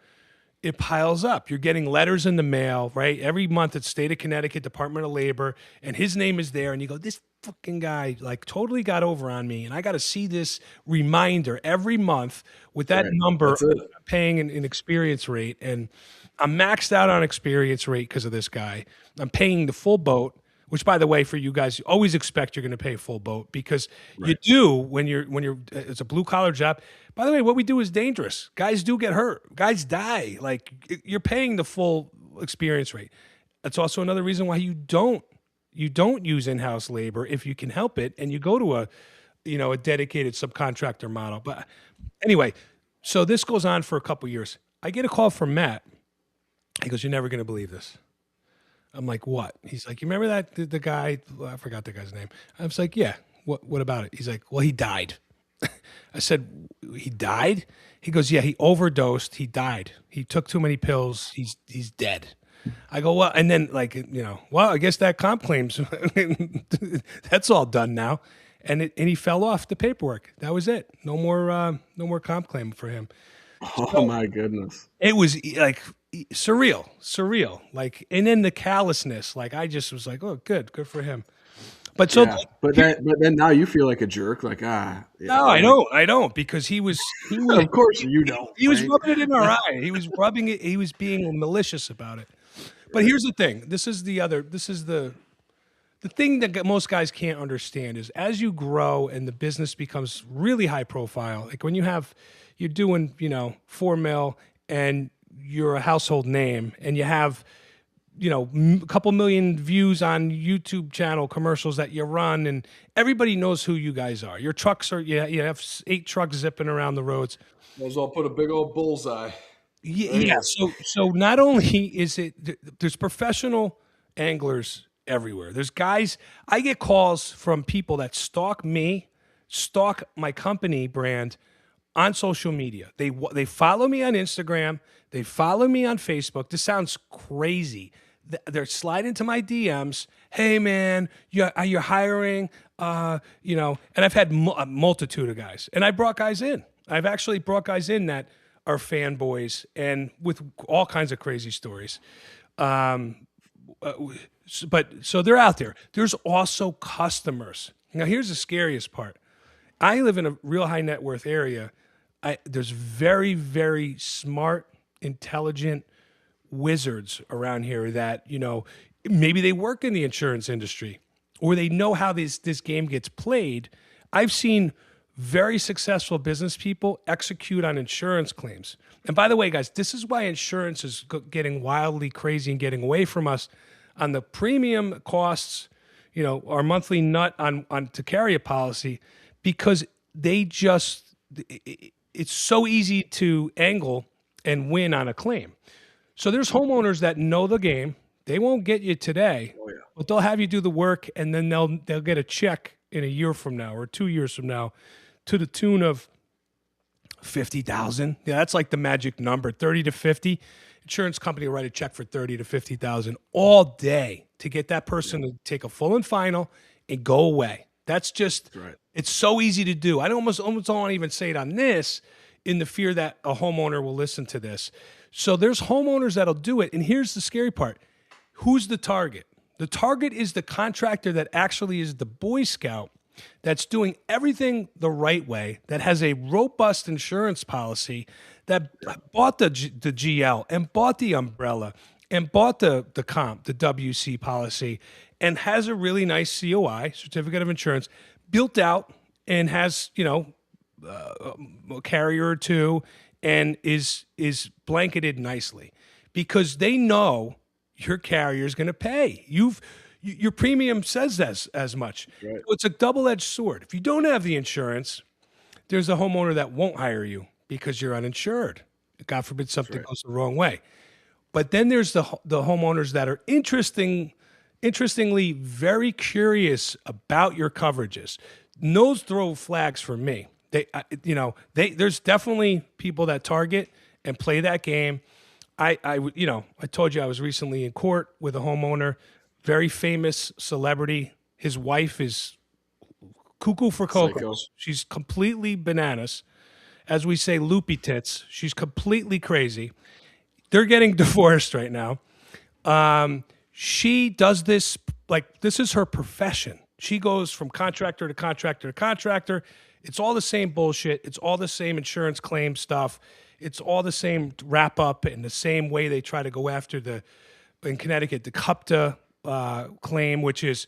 it piles up. You're getting letters in the mail, right? Every month it's State of Connecticut, Department of Labor, and his name is there. And you go, this fucking guy like totally got over on me. And I got to see this reminder every month with that number paying an experience rate. And I'm maxed out on experience rate because of this guy. I'm paying the full boat. which by the way, for you guys, you always expect you're going to pay full boat because you Right. do when you're it's a blue collar job. By the way, what we do is dangerous. Guys do get hurt. Guys die. Like you're paying the full experience rate. That's also another reason why you don't use in-house labor if you can help it, and you go to a dedicated subcontractor model. But anyway, so this goes on for a couple years. I get a call from Matt. He goes, "You're never going to believe this." I'm like, "What?" He's like, "You remember that the guy? Well, I forgot the guy's name." I was like, "Yeah. What about it?" He's like, "Well, he died." I said, "He died?" He goes, "Yeah, he overdosed. He died. He took too many pills. He's dead." I go, "Well," and then well, I guess that comp claims that's all done now. And he fell off the paperwork. That was it. No more comp claim for him. Oh my goodness. It was like surreal. Like, and then the callousness. Like, I just was like, "Oh, good for him." But so Yeah, but then now you feel like a jerk. Like no, I don't, because he was Of course you don't. he was Frank. rubbing it in our eye. He was rubbing it. He was being malicious about it. But here's the thing. This is the thing that most guys can't understand is as you grow and the business becomes really high profile, like when you're doing, 4 mil and you're a household name and you have, a couple million views on YouTube channel commercials that you run and everybody knows who you guys are. Your trucks you have 8 trucks zipping around the roads. Might as well put a big old bullseye. Yeah. So not only is it there's professional anglers everywhere. There's guys. I get calls from people that stalk me, stalk my company brand on social media. They follow me on Instagram. They follow me on Facebook. This sounds crazy. They're sliding into my DMs. Hey man, you're hiring. And I've had a multitude of guys, and I brought guys in. I've actually brought guys in that are fanboys and with all kinds of crazy stories. But so they're out there. There's also customers. Now, here's the scariest part. I live in a real high net worth area. There's very, very smart, intelligent wizards around here that, maybe they work in the insurance industry or they know how this game gets played. I've seen very successful business people execute on insurance claims. And by the way, guys, this is why insurance is getting wildly crazy and getting away from us on the premium costs, our monthly nut on to carry a policy, because it's so easy to angle and win on a claim. So there's homeowners that know the game. They won't get you today, but they'll have you do the work, and then they'll get a check in a year from now or 2 years from now to the tune of 50,000. Yeah, that's like the magic number, 30 to 50. Insurance company will write a check for 30 to 50,000 all day to get that person to take a full and final and go away. That's just It's so easy to do. I almost don't want to even say it on this in the fear that a homeowner will listen to this. So there's homeowners that'll do it. And here's the scary part. Who's the target? The target is the contractor that actually is the Boy Scout that's doing everything the right way, that has a robust insurance policy, that bought the GL and bought the umbrella and bought the comp, the WC policy, and has a really nice COI, certificate of insurance, built out and has, a carrier or two and is blanketed nicely because they know your carrier is going to pay. Your premium says as much. Right. So it's a double-edged sword. If you don't have the insurance, there's a homeowner that won't hire you because you're uninsured. God forbid something goes the wrong way. But then there's the homeowners that are interestingly very curious about your coverages. Those throw flags for me. There's definitely people that target and play that game. I told you I was recently in court with a homeowner, very famous celebrity. His wife is cuckoo for cocoa. She's completely bananas. As we say, loopy tits. She's completely crazy. They're getting divorced right now. She does this, like, this is her profession. She goes from contractor to contractor to contractor. It's all the same bullshit. It's all the same insurance claim stuff. It's all the same wrap up and the same way they try to go after in Connecticut, the CUPTA claim, which is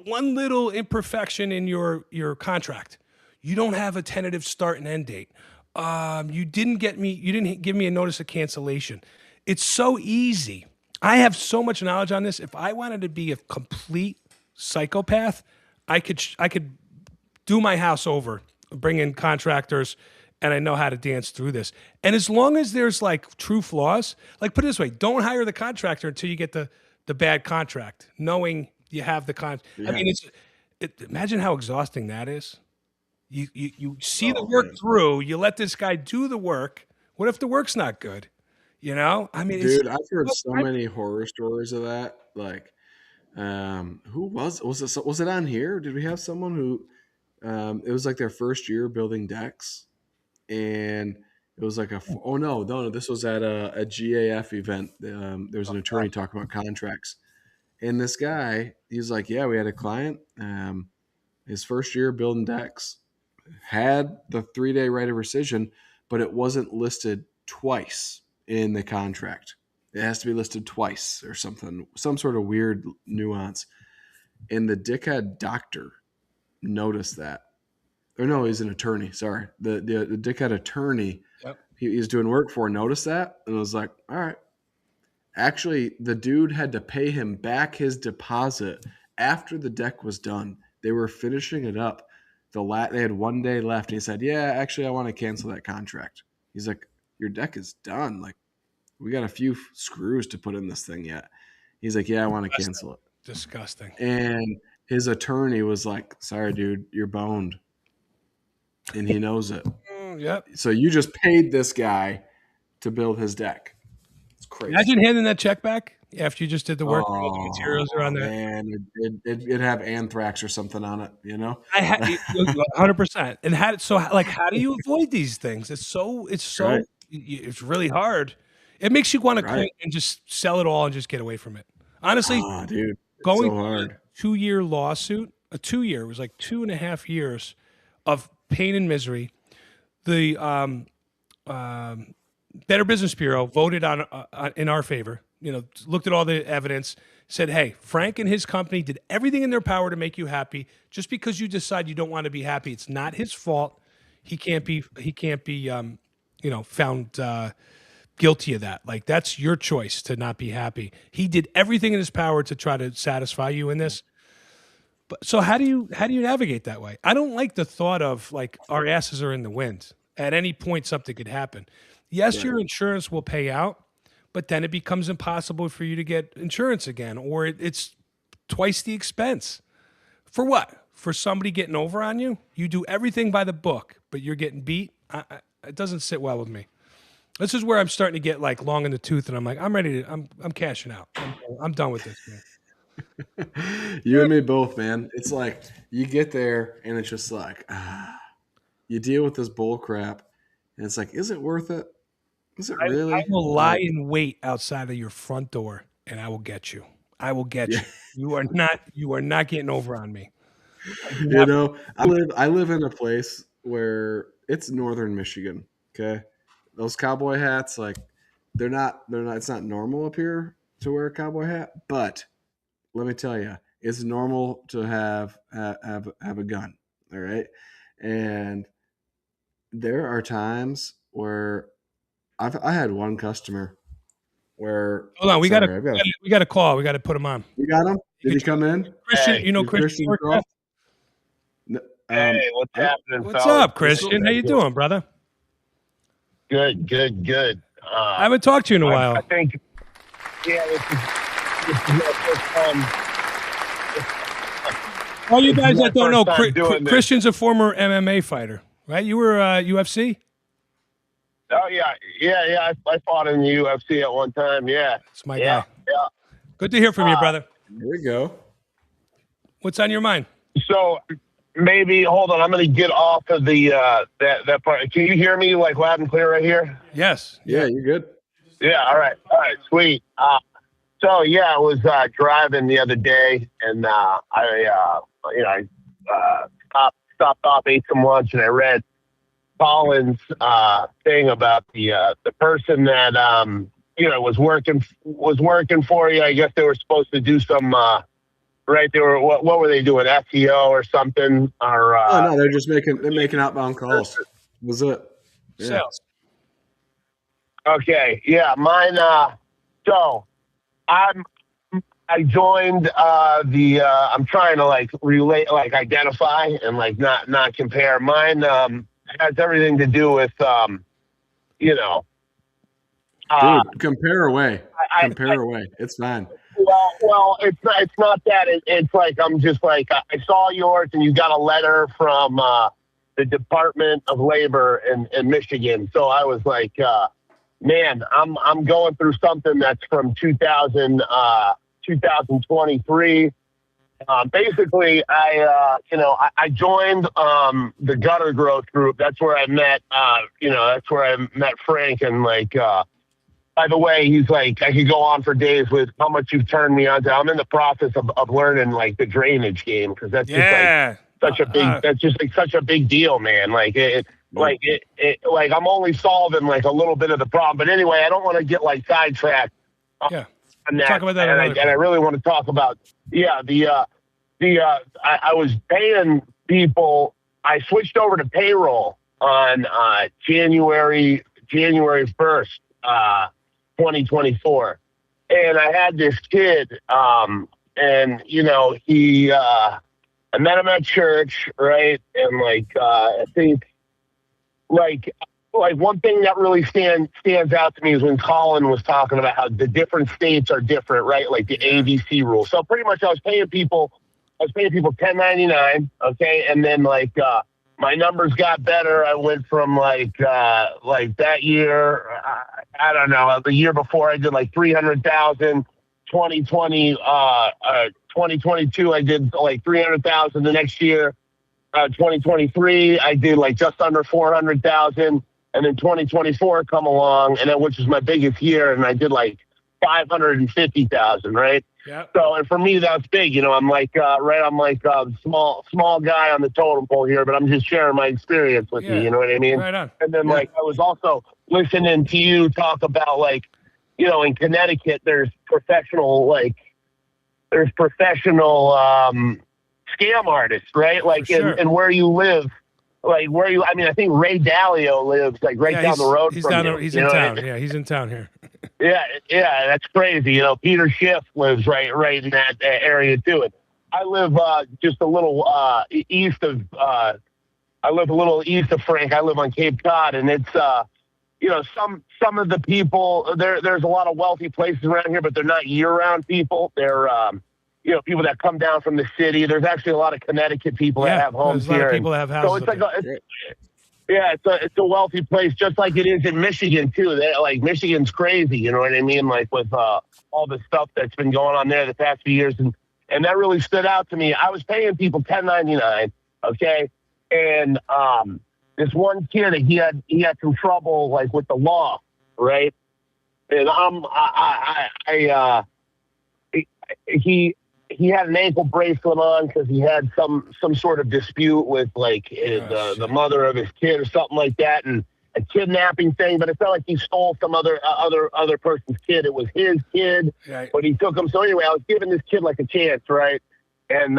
one little imperfection in your contract. You don't have a tentative start and end date. You didn't give me a notice of cancellation. It's so easy. I have so much knowledge on this. If I wanted to be a complete psychopath, I could do my house over, bring in contractors, and I know how to dance through this. And as long as there's like true flaws, like put it this way, don't hire the contractor until you get the bad contract, knowing you have the Yeah. I mean, imagine how exhausting that is. You see the work through, you let this guy do the work. What if the work's not good? I mean, Dude, I've heard so many horror stories of that. Like, who was it on here? Did we have someone who, it was like their first year building decks, and it was like no, this was at a GAF event. There was an attorney talking about contracts, and this guy, he's like, yeah, we had a client, his first year building decks, had the 3-day right of rescission, but it wasn't listed twice in the contract. It has to be listed twice or something, some sort of weird nuance. And the dickhead doctor noticed that. Or no, he's an attorney. Sorry. The dickhead attorney he's doing work for noticed that and was like, all right. Actually, the dude had to pay him back his deposit after the deck was done. They were finishing it up. They had 1 day left. And he said, yeah, actually, I want to cancel that contract. He's like, your deck is done. Like, we got a few screws to put in this thing yet. He's like, yeah, I want to cancel it. Disgusting. And his attorney was like, sorry, dude, you're boned. And he knows it. Yep. So you just paid this guy to build his deck. It's crazy. Imagine handing that check back after you just did the work. All the materials are on there. Man, it'd have anthrax or something on it, 100%. And how do you avoid these things? It's Right. it's really hard. It makes you want to quit and just sell it all and just get away from it. Honestly, dude, it's going so hard. through a 2-year lawsuit, it was like 2.5 years of pain and misery. The Better Business Bureau voted on in our favor. Looked at all the evidence, said, "Hey, Frank and his company did everything in their power to make you happy. Just because you decide you don't want to be happy, it's not his fault. He can't be found guilty of that. Like, that's your choice to not be happy. He did everything in his power to try to satisfy you in this." But so how do you navigate that way? I don't like the thought of like our asses are in the wind. At any point, something could happen. Yes, your insurance will pay out, but then it becomes impossible for you to get insurance again, or it's twice the expense. For what? For somebody getting over on you? You do everything by the book, but you're getting beat? It doesn't sit well with me. This is where I'm starting to get like long in the tooth, and I'm like, I'm cashing out. I'm done with this, man. You and me both, man. It's like you get there and it's just like you deal with this bull crap and it's like, is it worth it? Is it really? I will lie in wait outside of your front door and I will get you. I will get you. You are not getting over on me. I live in a place where it's northern Michigan. Okay. Those cowboy hats, like they're not it's not normal up here to wear a cowboy hat, but let me tell you, it's normal to have a gun. All right. And there are times where I had one customer where hold on, we got a call. We got to put him on. You got him? Did he come in? Christian, Christian. Hey, what's happening? What's up, Christian? How you doing, brother? Good. I haven't talked to you in a while. I think, yeah, this is my first time. All you guys that don't know, Christian's a former MMA fighter, right? You were UFC? Oh, yeah. I fought in the UFC at one time, yeah. That's my guy. Yeah. Good to hear from you, brother. There we go. What's on your mind? So maybe, hold on, I'm going to get off of the that part. Can you hear me like loud and clear right here? Yes. Yeah, you're good. Yeah, all right, sweet. So yeah, I was driving the other day, and I stopped off, ate some lunch, and I read Colin's thing about the person that was working for you. I guess they were supposed to do some right. They were what were they doing? SEO or something? Or Oh no, they're making outbound calls. Was it? Yeah. Sales. okay, yeah, mine. So I joined I'm trying to like relate, like identify and like not compare. Mine has everything to do with you know Dude, compare away. I, Compare away. It's fine. well, it's not that. It's like I'm just like I saw yours, and you got a letter from the Department of Labor in Michigan. So I was like, man, I'm going through something that's from 2023. Basically, I joined the gutter growth group. That's where I met, that's where I met Frank. And like, by the way, he's like, I could go on for days with how much you've turned me on to. I'm in the process of learning like the drainage game, because that's just like that's just like such a big deal, man. Like like I'm only solving like a little bit of the problem. But anyway, I don't want to get like sidetracked. Yeah. On that. Talk about that. And I really want to talk about, I was paying people. I switched over to payroll on January 1st, 2024. And I had this kid, and he I met him at church, right? And like I think like one thing that really stands out to me is when Colin was talking about how the different states are different, right? Like the ABC rule. So pretty much I was paying people 1099, okay? And then like my numbers got better. I went from like that year, I don't know, the year before I did like 300,000. 2022 I did like 300,000. The next year, 2023 I did like just under 400,000. And then 2024 come along, and then, which is my biggest year, and I did like 550,000, right? Yeah. So, and for me, that's big. I'm like, I'm like small guy on the totem pole here, but I'm just sharing my experience with you. You know what I mean? Right on. And then, like, I was also listening to you talk about, like, in Connecticut, there's professional scam artists, right? Like, and where you live. Like I think Ray Dalio lives like down the road from you. He's in town. Yeah, he's in town here. yeah, that's crazy. Peter Schiff lives right in that area too. And I live just a little east of. I live a little east of Frank. I live on Cape Cod, and it's some of the people there's a lot of wealthy places around here, but they're not year-round people. They're people that come down from the city. There's actually a lot of Connecticut people that have homes here. People have houses. So it's like it's a wealthy place, just like it is in Michigan too. Michigan's crazy, you know what I mean? Like with all the stuff that's been going on there the past few years, and that really stood out to me. I was paying people 1099, okay, and this one kid, he had some trouble like with the law, right? And he had an ankle bracelet on because he had some sort of dispute with like the mother of his kid or something like that, and a kidnapping thing. But it's not like he stole some other person's kid. It was his kid, but he took him. So anyway, I was giving this kid like a chance, right? And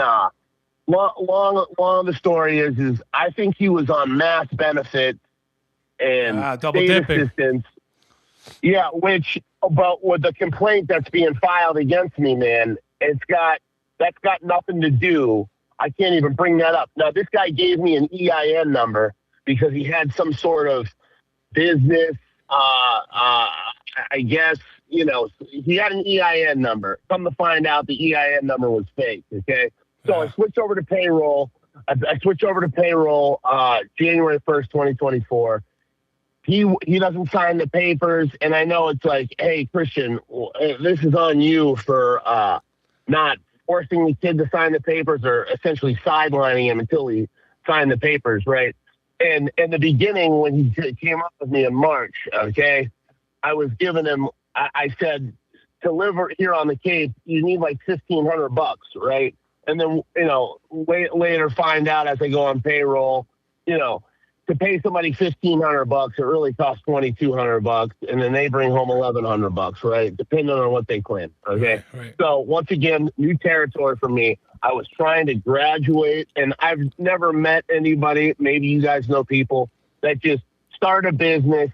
long the story is I think he was on mass benefit and double state dipping. assistance. Yeah, but with the complaint that's being filed against me, man, that's got nothing to do. I can't even bring that up. Now, this guy gave me an EIN number because he had some sort of business. I guess, he had an EIN number. Come to find out, the EIN number was fake. Okay, so I switched over to payroll. January 1st, 2024. He doesn't sign the papers, and I know it's like, hey, Christian, this is on you for not forcing the kid to sign the papers or essentially sidelining him until he signed the papers, right? And in the beginning, when he came up with me in March, okay, I was giving him, I said, to live here on the Cape, you need like $1,500, right? And then, later find out as I go on payroll, to pay somebody $1,500, it really costs $2,200, and then they bring home $1,100, right? Depending on what they claim. Okay. Right. So once again, new territory for me. I was trying to graduate, and I've never met anybody. Maybe you guys know people that just start a business.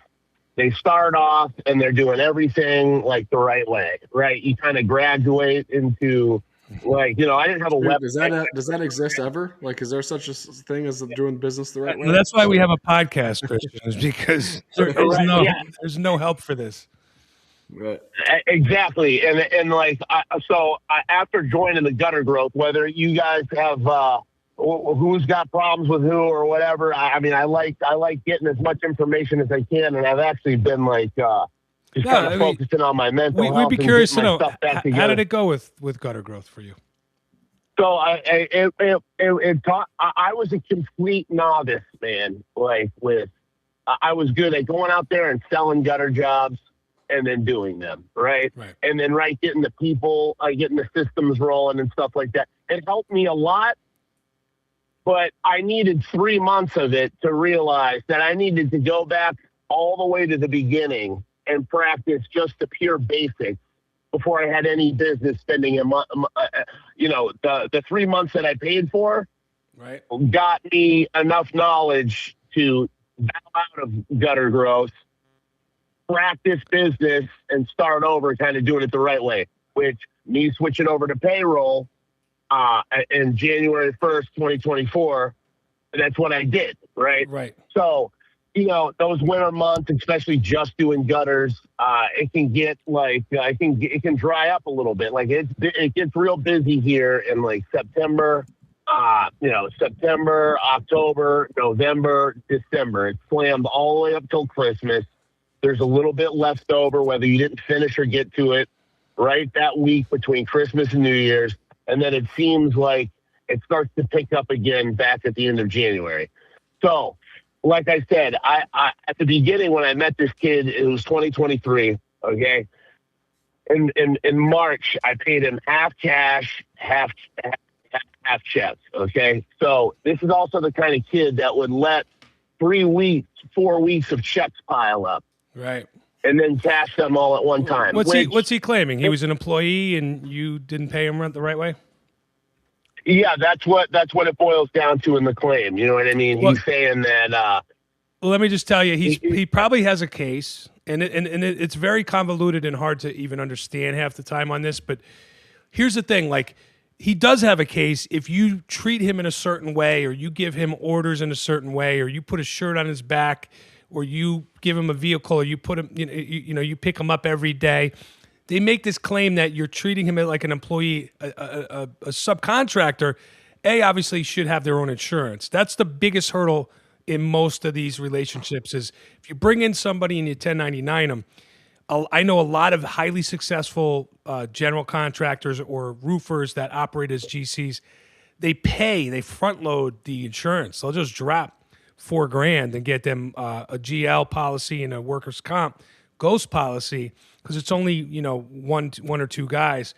They start off and they're doing everything like the right way, right? You kind of graduate into, like, I didn't have a website. Does that exist ever? Like, is there such a thing as doing business the right way? Well, that's why we have a podcast, Christian, is because there's no help for this. Right. Exactly. And like, after joining the gutter growth, whether you guys have, who's got problems with who or whatever. I like getting as much information as I can. And I've actually been like, focusing on my mental health. We'd be curious to know, how did it it go with gutter growth for you? So I was a complete novice, man. I was good at going out there and selling gutter jobs and then doing them, right? And then getting the people, getting the systems rolling and stuff like that. It helped me a lot, but I needed 3 months of it to realize that I needed to go back all the way to the beginning and practice just the pure basics before I had any business spending the 3 months that I paid for got me enough knowledge to bow out of gutter growth, practice business, and start over kind of doing it the right way, which me switching over to payroll in January 1st, 2024, that's what I did, right? So, those winter months, especially just doing gutters, it can get it can dry up a little bit. Like it gets real busy here in like September, September, October, November, December. It's slammed all the way up till Christmas. There's a little bit left over, whether you didn't finish or get to it right that week between Christmas and New Year's. And then it seems like it starts to pick up again back at the end of January. So, like I said, I at the beginning when I met this kid, it was 2023, okay? In March, I paid him half cash, half checks, okay? So this is also the kind of kid that would let 4 weeks of checks pile up. Right. And then cash them all at one time. What's he claiming? He was an employee and you didn't pay him rent the right way? Yeah, that's what it boils down to in the claim. You know what I mean? He's saying that. Well, let me just tell you, he probably has a case, and it's very convoluted and hard to even understand half the time on this. But here's the thing: like, he does have a case if you treat him in a certain way, or you give him orders in a certain way, or you put a shirt on his back, or you give him a vehicle, or you put him, you pick him up every day. They make this claim that you're treating him like an employee, a subcontractor. Obviously should have their own insurance. That's the biggest hurdle in most of these relationships is if you bring in somebody and you 1099 them. I know a lot of highly successful general contractors or roofers that operate as GCs. They front load the insurance. They'll just drop $4,000 and get them a GL policy and a workers' comp ghost policy because it's only one or two guys,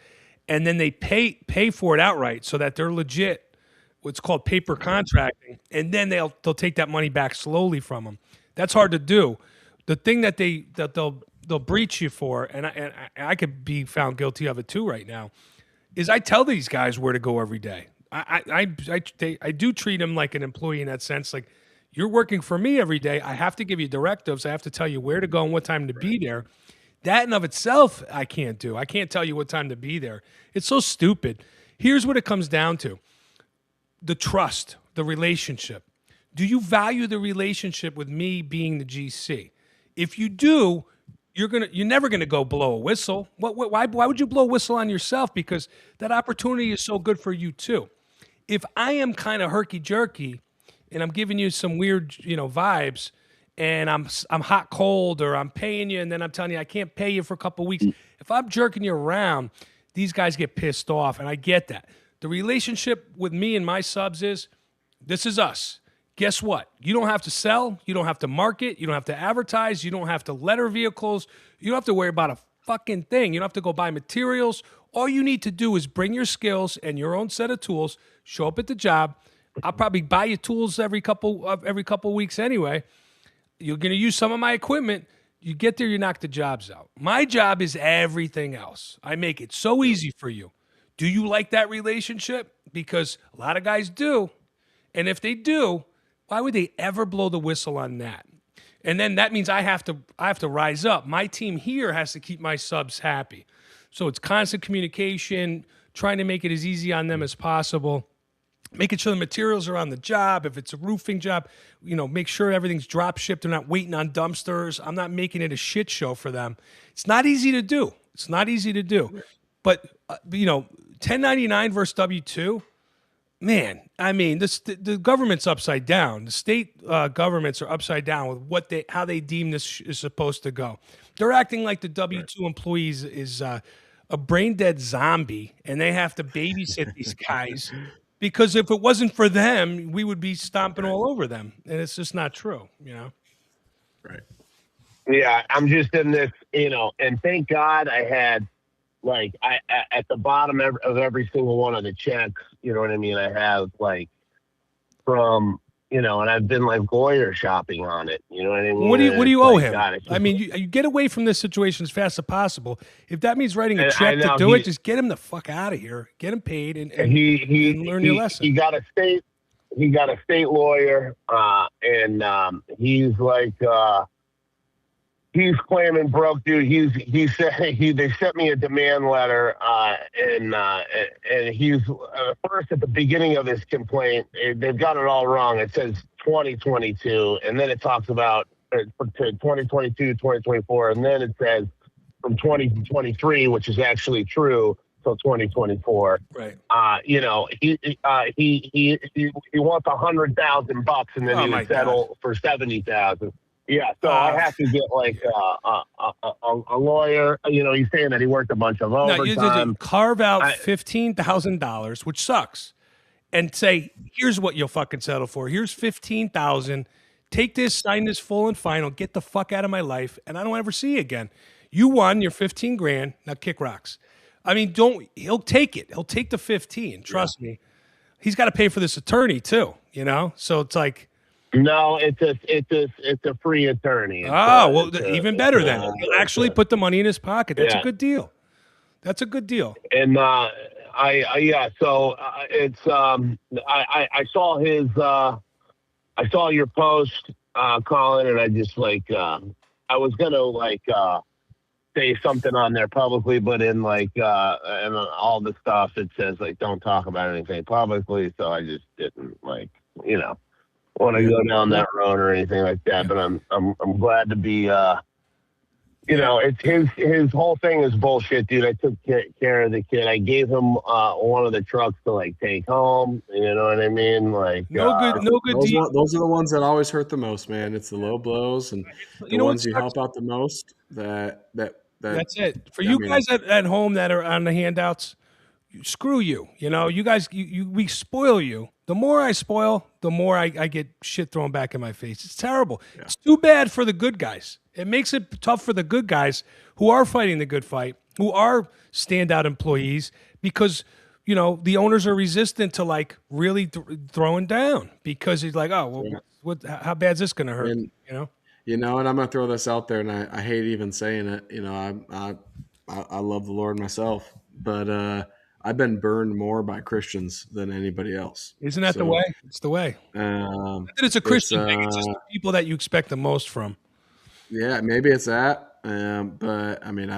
and then they pay for it outright so that they're legit. What's called paper contracting, and then they'll take that money back slowly from them. That's hard to do. The thing that they'll breach you for, and I could be found guilty of it too right now, is I tell these guys where to go every day. I do treat them like an employee in that sense. Like, you're working for me every day. I have to give you directives. I have to tell you where to go and what time to be there. That in of itself, I can't do. I can't tell you what time to be there. It's so stupid. Here's what it comes down to. The trust, the relationship. Do you value the relationship with me being the GC? If you do, you're never gonna go blow a whistle. Why would you blow a whistle on yourself? Because that opportunity is so good for you too. If I am kind of herky jerky and I'm giving you some weird, vibes, and I'm hot cold, or I'm paying you and then I'm telling you I can't pay you for a couple of weeks. If I'm jerking you around, these guys get pissed off, and I get that. The relationship with me and my subs is, this is us. Guess what? You don't have to sell. You don't have to market. You don't have to advertise. You don't have to letter vehicles. You don't have to worry about a fucking thing. You don't have to go buy materials. All you need to do is bring your skills and your own set of tools, show up at the job. I'll probably buy you tools every couple weeks anyway. You're going to use some of my equipment. You get there, you knock the jobs out. My job is everything else. I make it so easy for you. Do you like that relationship? Because a lot of guys do. And if they do, why would they ever blow the whistle on that? And then that means I have to rise up. My team here has to keep my subs happy. So it's constant communication, trying to make it as easy on them as possible, making sure the materials are on the job. If it's a roofing job, make sure everything's drop shipped. They're not waiting on dumpsters. I'm not making it a shit show for them. It's not easy to do. But 1099 versus W2, man, I mean, the government's upside down. The state governments are upside down with how they deem this is supposed to go. They're acting like the W2 employees is a brain dead zombie, and they have to babysit these guys because if it wasn't for them, we would be stomping all over them, and it's just not true, Right. Yeah, I'm just in this, and thank God I had, at the bottom of every single one of the checks, you know what I mean? I have, from, and I've been, lawyer shopping on it, you know what I mean? What do you owe him? God, I mean, you get away from this situation as fast as possible. If that means writing a And check I know to do it, just get him the fuck out of here. Get him paid and learn your lesson. He got a state lawyer, and he's he's claiming broke, dude. He said they sent me a demand letter, and he's first at the beginning of his complaint. They've got it all wrong. It says 2022, and then it talks about 2022, 2024, and then it says from 2023, which is actually true, till 2024. Right. He wants $100,000, and then he would settle for $70,000. Yeah, so I have to get a lawyer. He's saying that he worked a bunch of overtime. No, carve out $15,000, which sucks, and say, "Here's what you'll fucking settle for. Here's $15,000. Take this, sign this full and final. Get the fuck out of my life, and I don't ever see you again. You won your $15,000. Now kick rocks. I mean, he'll take it. He'll take the 15. Trust me. He's got to pay for this attorney too. So it's like." No, it's a free attorney. Even better then. He'll actually put the money in his pocket. That's a good deal. That's a good deal. And I saw your post, Colin, and I just I was gonna say something on there publicly, but in and all the stuff it says don't talk about anything publicly, so I just didn't want to go down that road or anything like that. But I'm glad to be it's his whole thing is bullshit, dude. I took care of the kid. I gave him one of the trucks to take home. You know what I mean? No good deal. Those are the ones that always hurt the most, man. It's the low blows and the ones you help out the most. That's it. For you guys at home that are on the handouts, screw you. You guys, we spoil you. The more I spoil, the more I get shit thrown back in my face. It's terrible. Yeah. It's too bad for the good guys. It makes it tough for the good guys who are fighting the good fight, who are standout employees, because the owners are resistant to really throwing down because he's like, oh, well, how bad is this going to hurt? And and I'm going to throw this out there, and I hate even saying it. I love the Lord myself, but I've been burned more by Christians than anybody else. Isn't that the way? It's the way. It's a Christian thing. It's just the people that you expect the most from. Yeah, maybe it's that. But I mean,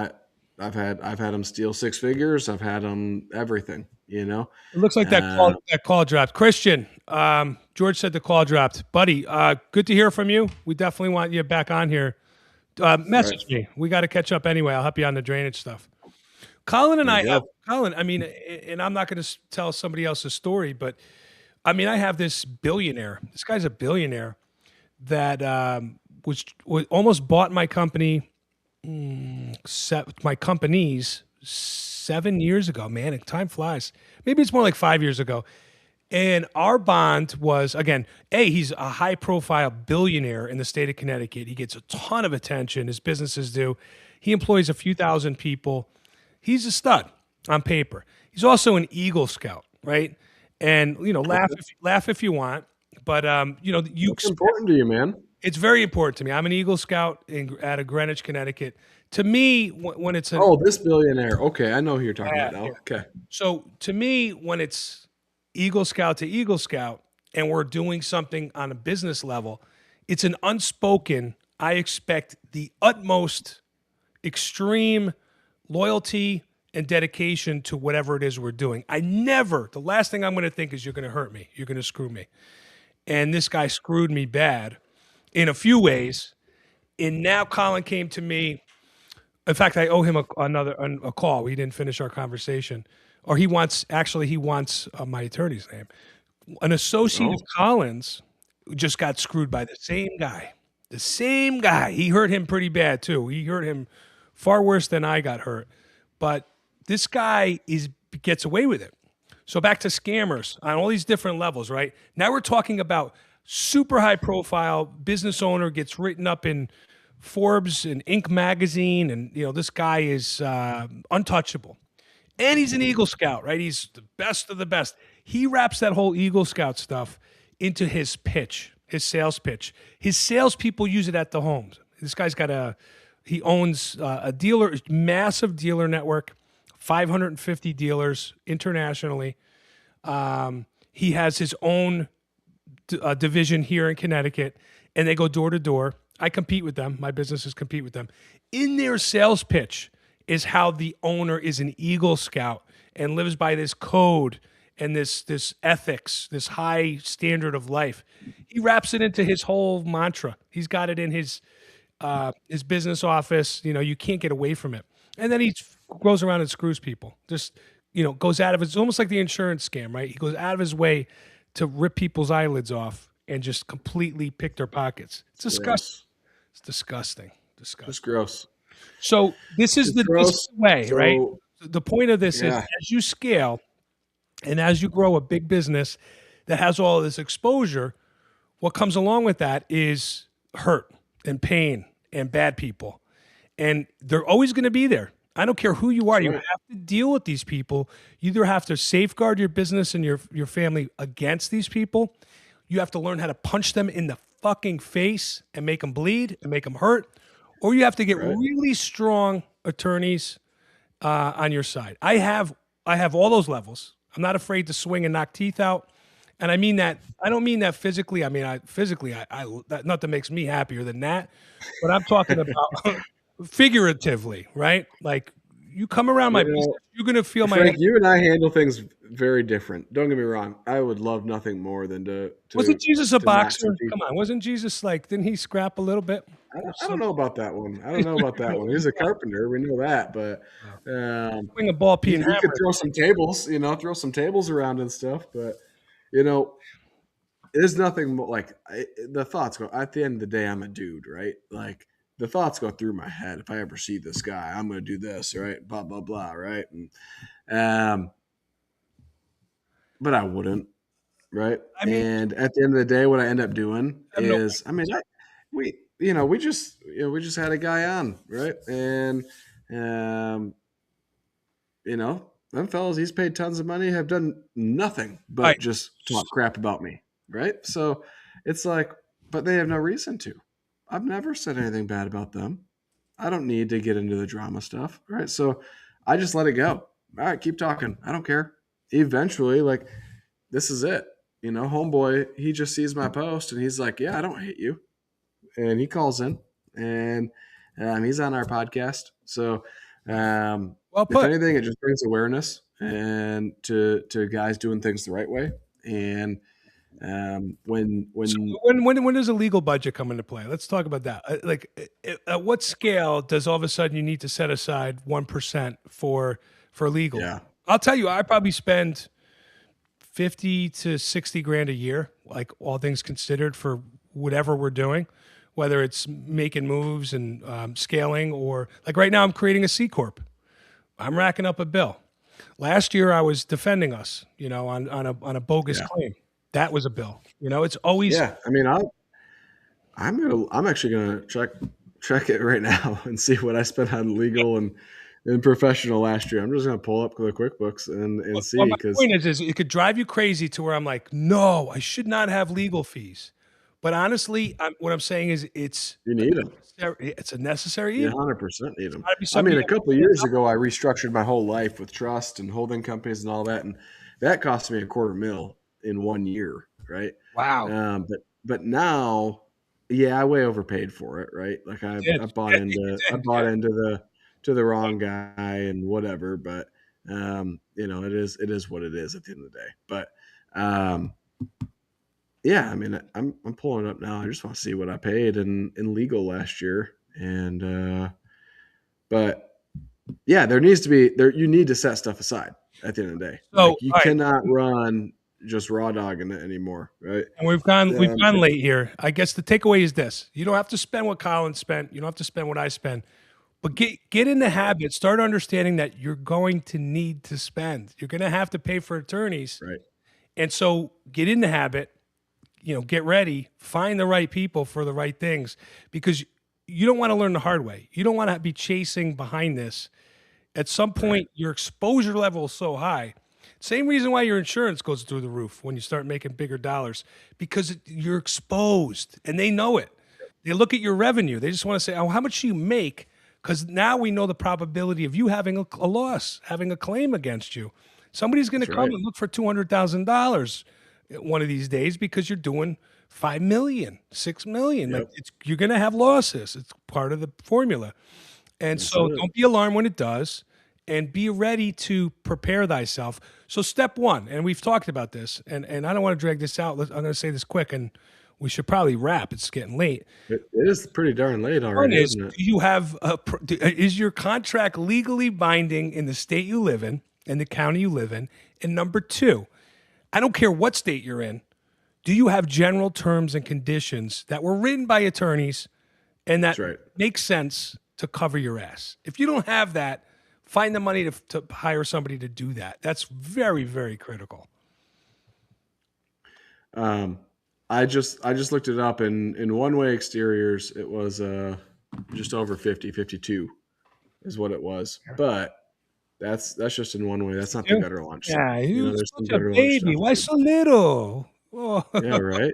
I've had them steal six figures. I've had them everything. It looks like that call dropped. Christian, George said the call dropped. Buddy, good to hear from you. We definitely want you back on here. Message me. We got to catch up anyway. I'll help you on the drainage stuff. Colin and Colin, I mean, and I'm not going to tell somebody else's story, but I mean, I have this billionaire. This guy's a billionaire that was almost bought my company, my companies 7 years ago. Man, time flies. Maybe it's more like 5 years ago. And our bond was, again, he's a high-profile billionaire in the state of Connecticut. He gets a ton of attention. His businesses do. He employs a few thousand people. He's a stud on paper. He's also an Eagle Scout, right? And laugh if you want, but It's important to you, man. it's very important to me. I'm an Eagle Scout out of Greenwich, Connecticut. To me, when it's Oh, this billionaire. Okay, I know who you're talking about now. yeah. Okay. So to me, when it's Eagle Scout to Eagle Scout and we're doing something on a business level, it's an unspoken, I expect the utmost extreme loyalty and dedication to whatever it is we're doing. The last thing I'm going to think is you're going to hurt me. You're going to screw me. And this guy screwed me bad in a few ways. And now Colin came to me. In fact, I owe him a call. We didn't finish our conversation. Or he wants my attorney's name. An associate of Colin's just got screwed by the same guy. The same guy. He hurt him pretty bad too. He hurt him far worse than I got hurt. But this guy gets away with it. So back to scammers on all these different levels, right? Now we're talking about super high profile business owner gets written up in Forbes and Inc. magazine, and this guy is untouchable. And he's an Eagle Scout, right? He's the best of the best. He wraps that whole Eagle Scout stuff into his pitch, his sales pitch. His salespeople use it at the homes. This guy's he owns a massive dealer network, 550 dealers internationally. He has his own division here in Connecticut, and they go door to door. I compete with them. My businesses compete with them. In their sales pitch is how the owner is an Eagle Scout and lives by this code and this ethics, this high standard of life. He wraps it into his whole mantra. He's got it in his business office. You can't get away from it. And then he goes around and screws people. Just goes out of it. It's almost like the insurance scam, right? He goes out of his way to rip people's eyelids off and just completely pick their pockets. It's disgusting. It's disgusting. It's gross. So this is the way, So, right? The point of this is as you scale and as you grow a big business that has all of this exposure, what comes along with that is hurt and pain and bad people. And they're always going to be there. I don't care who you are. You have to deal with these people. You either have to safeguard your business and your family against these people. You have to learn how to punch them in the fucking face and make them bleed and make them hurt. Or you have to get really strong attorneys on your side. I have all those levels. I'm not afraid to swing and knock teeth out. And I mean that. I don't mean that physically. I mean, nothing makes me happier than that. But I'm talking about figuratively, right? Like you come around my business, you're gonna feel my. Frank, you and I handle things very different. Don't get me wrong. I would love nothing more than to wasn't Jesus a boxer? knock some Come on, wasn't Jesus didn't he scrap a little bit? I don't know about that one. He's a carpenter. We know that, but Swing a ball, peen he hammer. could throw some tables, throw some tables around and stuff. But there's nothing like the thoughts go. At the end of the day, I'm a dude, right? Like the thoughts go through my head. If I ever see this guy, I'm going to do this, right? Blah blah blah, right? And but I wouldn't, right? And at the end of the day, what I end up doing is, we just had a guy on, right? And them fellas, he's paid tons of money, have done nothing but just talk crap about me, right? So it's like, but they have no reason to. I've never said anything bad about them. I don't need to get into the drama stuff, right? So I just let it go. All right, keep talking. I don't care. Eventually, like, this is it. Homeboy, he just sees my post and he's like, yeah, I don't hate you. And he calls in and he's on our podcast. So if anything, it just brings awareness and to guys doing things the right way. And when does a legal budget come into play? Let's talk about that. Like, at what scale does all of a sudden you need to set aside 1% for legal? Yeah. I'll tell you, I probably spend 50 to 60 grand a year, like all things considered, for whatever we're doing, whether it's making moves and scaling, or like right now I'm creating a C Corp. I'm racking up a bill. Last year I was defending us, on a bogus claim. That was a bill. It's always. Yeah. I mean, I'm actually gonna check it right now and see what I spent on legal and in professional last year. I'm just gonna pull up the QuickBooks and Well, see my because point is it could drive you crazy to where I'm like, no, I should not have legal fees. But honestly, what I'm saying is you need them. it's a necessary You evil. 100% need It's them. got to be I something mean, you a couple of years ago, I restructured my whole life with trust and holding companies and all that, and that cost me $250,000 in 1 year, right? Wow. But now, yeah, I way overpaid for it, right? Like I You bought did. You did. into the wrong guy and whatever, but it is what it is at the end of the day. But yeah, I mean, I'm pulling it up now. I just want to see what I paid in legal last year, and but yeah, there needs to be there. You need to set stuff aside at the end of the day. So, Like you all right, cannot run just raw dogging it anymore, right? and we've Um, gone late here. I guess the takeaway is this: you don't have to spend what Colin spent. You don't have to spend what I spent. But get in the habit. Start understanding that you're going to need to spend. You're going to have to pay for attorneys, right, and so get in the habit. Get ready. Find the right people for the right things, because you don't want to learn the hard way. You don't want to be chasing behind this. At some point, your exposure level is so high. Same reason why your insurance goes through the roof when you start making bigger dollars, because you're exposed and they know it. They look at your revenue. They just want to say, "Oh, how much do you make?" Because now we know the probability of you having a loss, having a claim against you. Somebody's going to That's come right. and look for $200,000 one of these days because you're doing 5 million, 6 million. Like Yep, you're going to have losses. It's part of the formula. And that's so it. don't be alarmed when it does, and be ready to prepare thyself. So step one, and we've talked about this, and I don't want to drag this out. I'm going to say this quick, and we should probably wrap. It's getting late. It is pretty darn late One already, is, isn't it? do you have is your contract legally binding in the state you live in the county you live in? And number two, I don't care what state you're in. Do you have general terms and conditions that were written by attorneys and that That's right. make sense to cover your ass? If you don't have that, find the money to hire somebody to do that. That's very, very critical. Um, I just looked it up in one way exteriors. It was just over 52 is what it was, but that's just in one way. That's not the You? gutter launch stuff. Yeah, you There's some such a gutter launch baby. stuff Why too. so little? Oh. Yeah, right.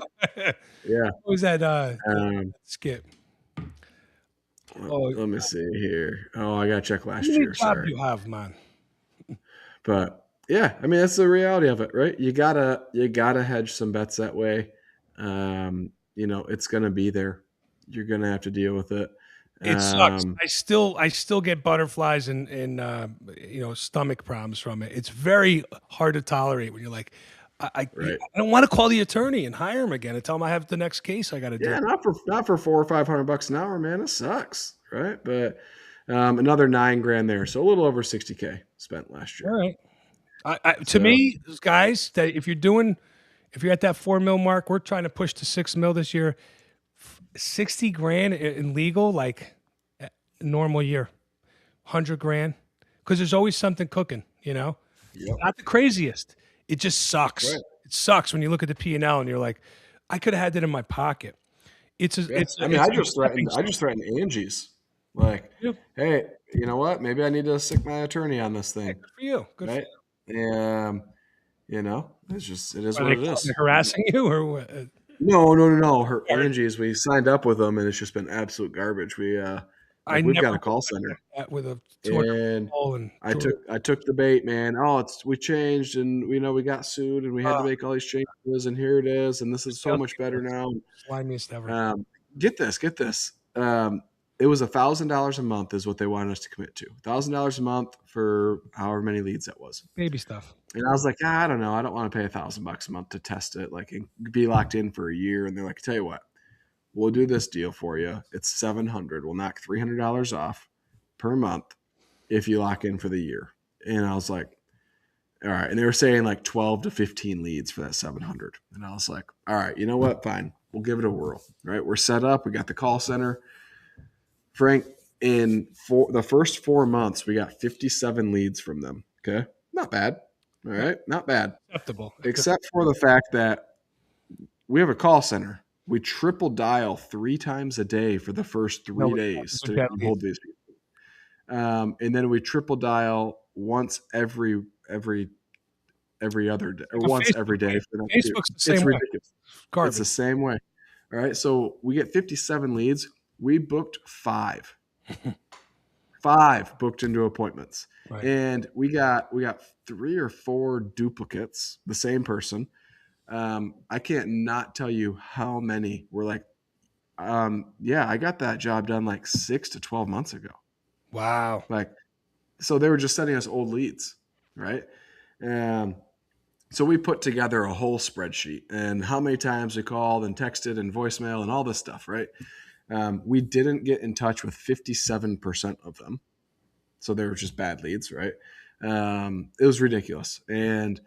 Yeah. What was that Um, skip? Oh, let me see here. Oh, I gotta check how last many year. jobs Sorry, you have, man? but yeah, I mean that's the reality of it, right? You gotta hedge some bets that way. It's gonna be there. You're gonna have to deal with it. It sucks. Um, I still get butterflies and stomach problems from it. It's very hard to tolerate when you're like, I right. don't want to call the attorney and hire him again and tell him I have the next case I got to do. Yeah, not for $400 or $500 an hour, man. It sucks, right? But another $9,000 there, so a little over 60K spent last All year. right. To So me, guys, that if you're at that 4 mil mark, we're trying to push to 6 mil this year. 60 grand in legal, like a normal year, 100 grand, because there's always something cooking. yep, Not the craziest. It just sucks. right. It sucks when you look at the P&L and you're like, I could have had that in my pocket. It's a, Yeah. it's a, I mean, it's I a just stepping threatened Angie's. Like, stone. hey, you know what? Maybe I need to stick my attorney on this Yeah, thing, good for you. Good for right? you. It is Are what they it is. harassing you or what? No, no, no, no. Her Sorry. Angie's, we signed up with them, and it's just been absolute garbage. I We've never got a would call have center, that with a 200 and call and I took the bait, man. Oh, we changed, and we got sued, and we had to make all these changes, and here it is, and this is so much better now. slimiest ever. Get this. It was $1,000 a month is what they wanted us to commit to. $1,000 a month for however many leads that was. Baby stuff. And I was like, I don't know. I don't want to pay $1,000 a month to test it, like and be locked in for a year. And they're like, tell you what, we'll do this deal for you. It's $700. We'll knock $300 off per month if you lock in for the year. And I was like, all right. And they were saying like 12 to 15 leads for that 700. And I was like, all right, you know what? Fine. We'll give it a whirl. Right. We're set up. We got the call center. Frank, the first 4 months, we got 57 leads from them. Okay. Not bad. All right. Not bad. Acceptable. Except for the fact that we have a call center. We triple dial 3 times a day for the first 3 days to hold these people. And then we triple dial once every other day, or Like a once every Facebook day page. for them too. Facebook's the same It's way. ridiculous. Garbage. It's the same way. All right. So we get 57 leads. We booked 5. 5 booked into appointments. Right. And we got 3 or 4 duplicates, the same person. I can't not tell you how many were like, yeah, I got that job done like 6 to 12 months ago. Wow. Like, so they were just sending us old leads, right? So we put together a whole spreadsheet and how many times we called and texted and voicemail and all this stuff, right? We didn't get in touch with 57% of them. So they were just bad leads, right? It was ridiculous. And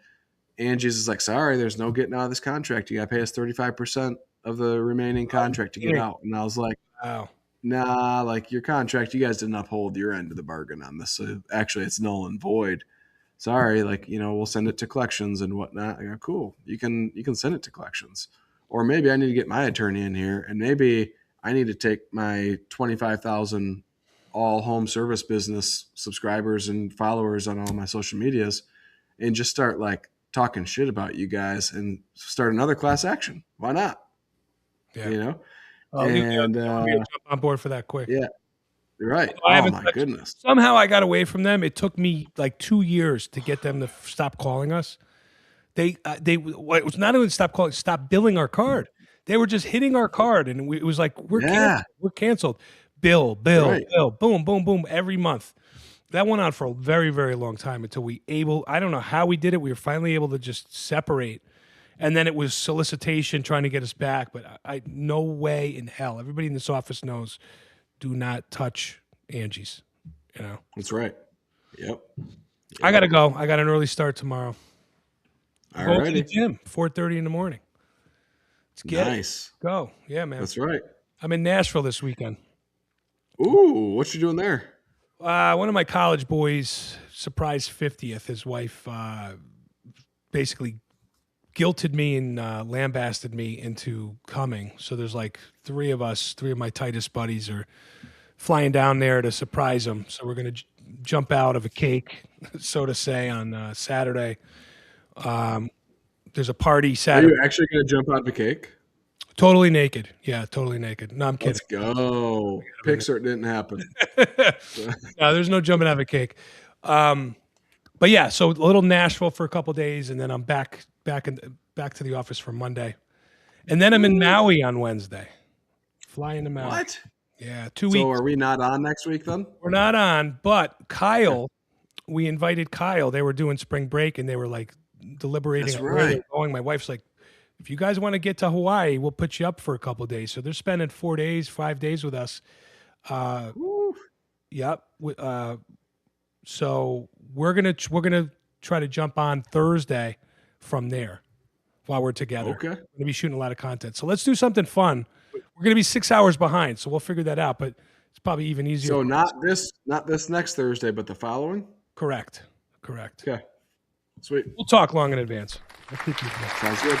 Angie's is like, sorry, there's no getting out of this contract. You got to pay us 35% of the remaining contract to get out. And I was like, Wow. nah, like your contract, you guys didn't uphold your end of the bargain on this. So actually it's null and void. Sorry, like, we'll send it to collections and whatnot. I go, cool. You can send it to collections. Or maybe I need to get my attorney in here, and maybe I need to take my 25,000 all home service business subscribers and followers on all my social medias and just start like talking shit about you guys and start another class action. Why not? Yeah. And jump on board for that quick. yeah, right. I Oh haven't my touched- goodness. Somehow I got away from them. It took me like 2 years to get them to stop calling us. It was not only stop billing our card. They were just hitting our card, and it was like we're canceled. Bill, Right. bill, boom, boom, boom, every month. That went on for a very, very long time until I don't know how we did it. We were finally able to just separate. And then it was solicitation trying to get us back. But I no way in hell. Everybody in this office knows, do not touch Angie's. That's right. Yep. I got to go. I got an early start tomorrow. All Going to the righty. gym, 4:30 in the morning. Let's get Nice. it. Go. Yeah, man. That's right. I'm in Nashville this weekend. Ooh, what you doing there? One of my college boys, surprise 50th, his wife basically guilted me and lambasted me into coming. So there's like 3 of my tightest buddies are flying down there to surprise him. So we're going to jump out of a cake, so to say, on Saturday. There's a party Are Saturday. you actually going to jump out of a cake? Totally naked. Yeah, totally naked. No, I'm kidding. Let's go. Pixar didn't happen. No, there's no jumping out of a cake. But yeah, so a little Nashville for a couple days, and then I'm back to the office for Monday, and then I'm in Maui on Wednesday. Flying to Maui. What? Yeah, 2 So weeks. are we not on next week then? We're not on, but Kyle, we invited Kyle. They were doing spring break, and they were like deliberating That's on where they're right. going. My wife's like, if you guys want to get to Hawaii, we'll put you up for a couple days. So they're spending 4 days, 5 days with us. Woo. Yep. So we're gonna try to jump on Thursday from there while we're together. Okay. We're gonna be shooting a lot of content. So let's do something fun. We're gonna be 6 hours behind, so we'll figure that out. But it's probably even easier. So not this next Thursday, but the following? Correct. Okay. Sweet. We'll talk long in advance. I'll keep you posted. Sounds good.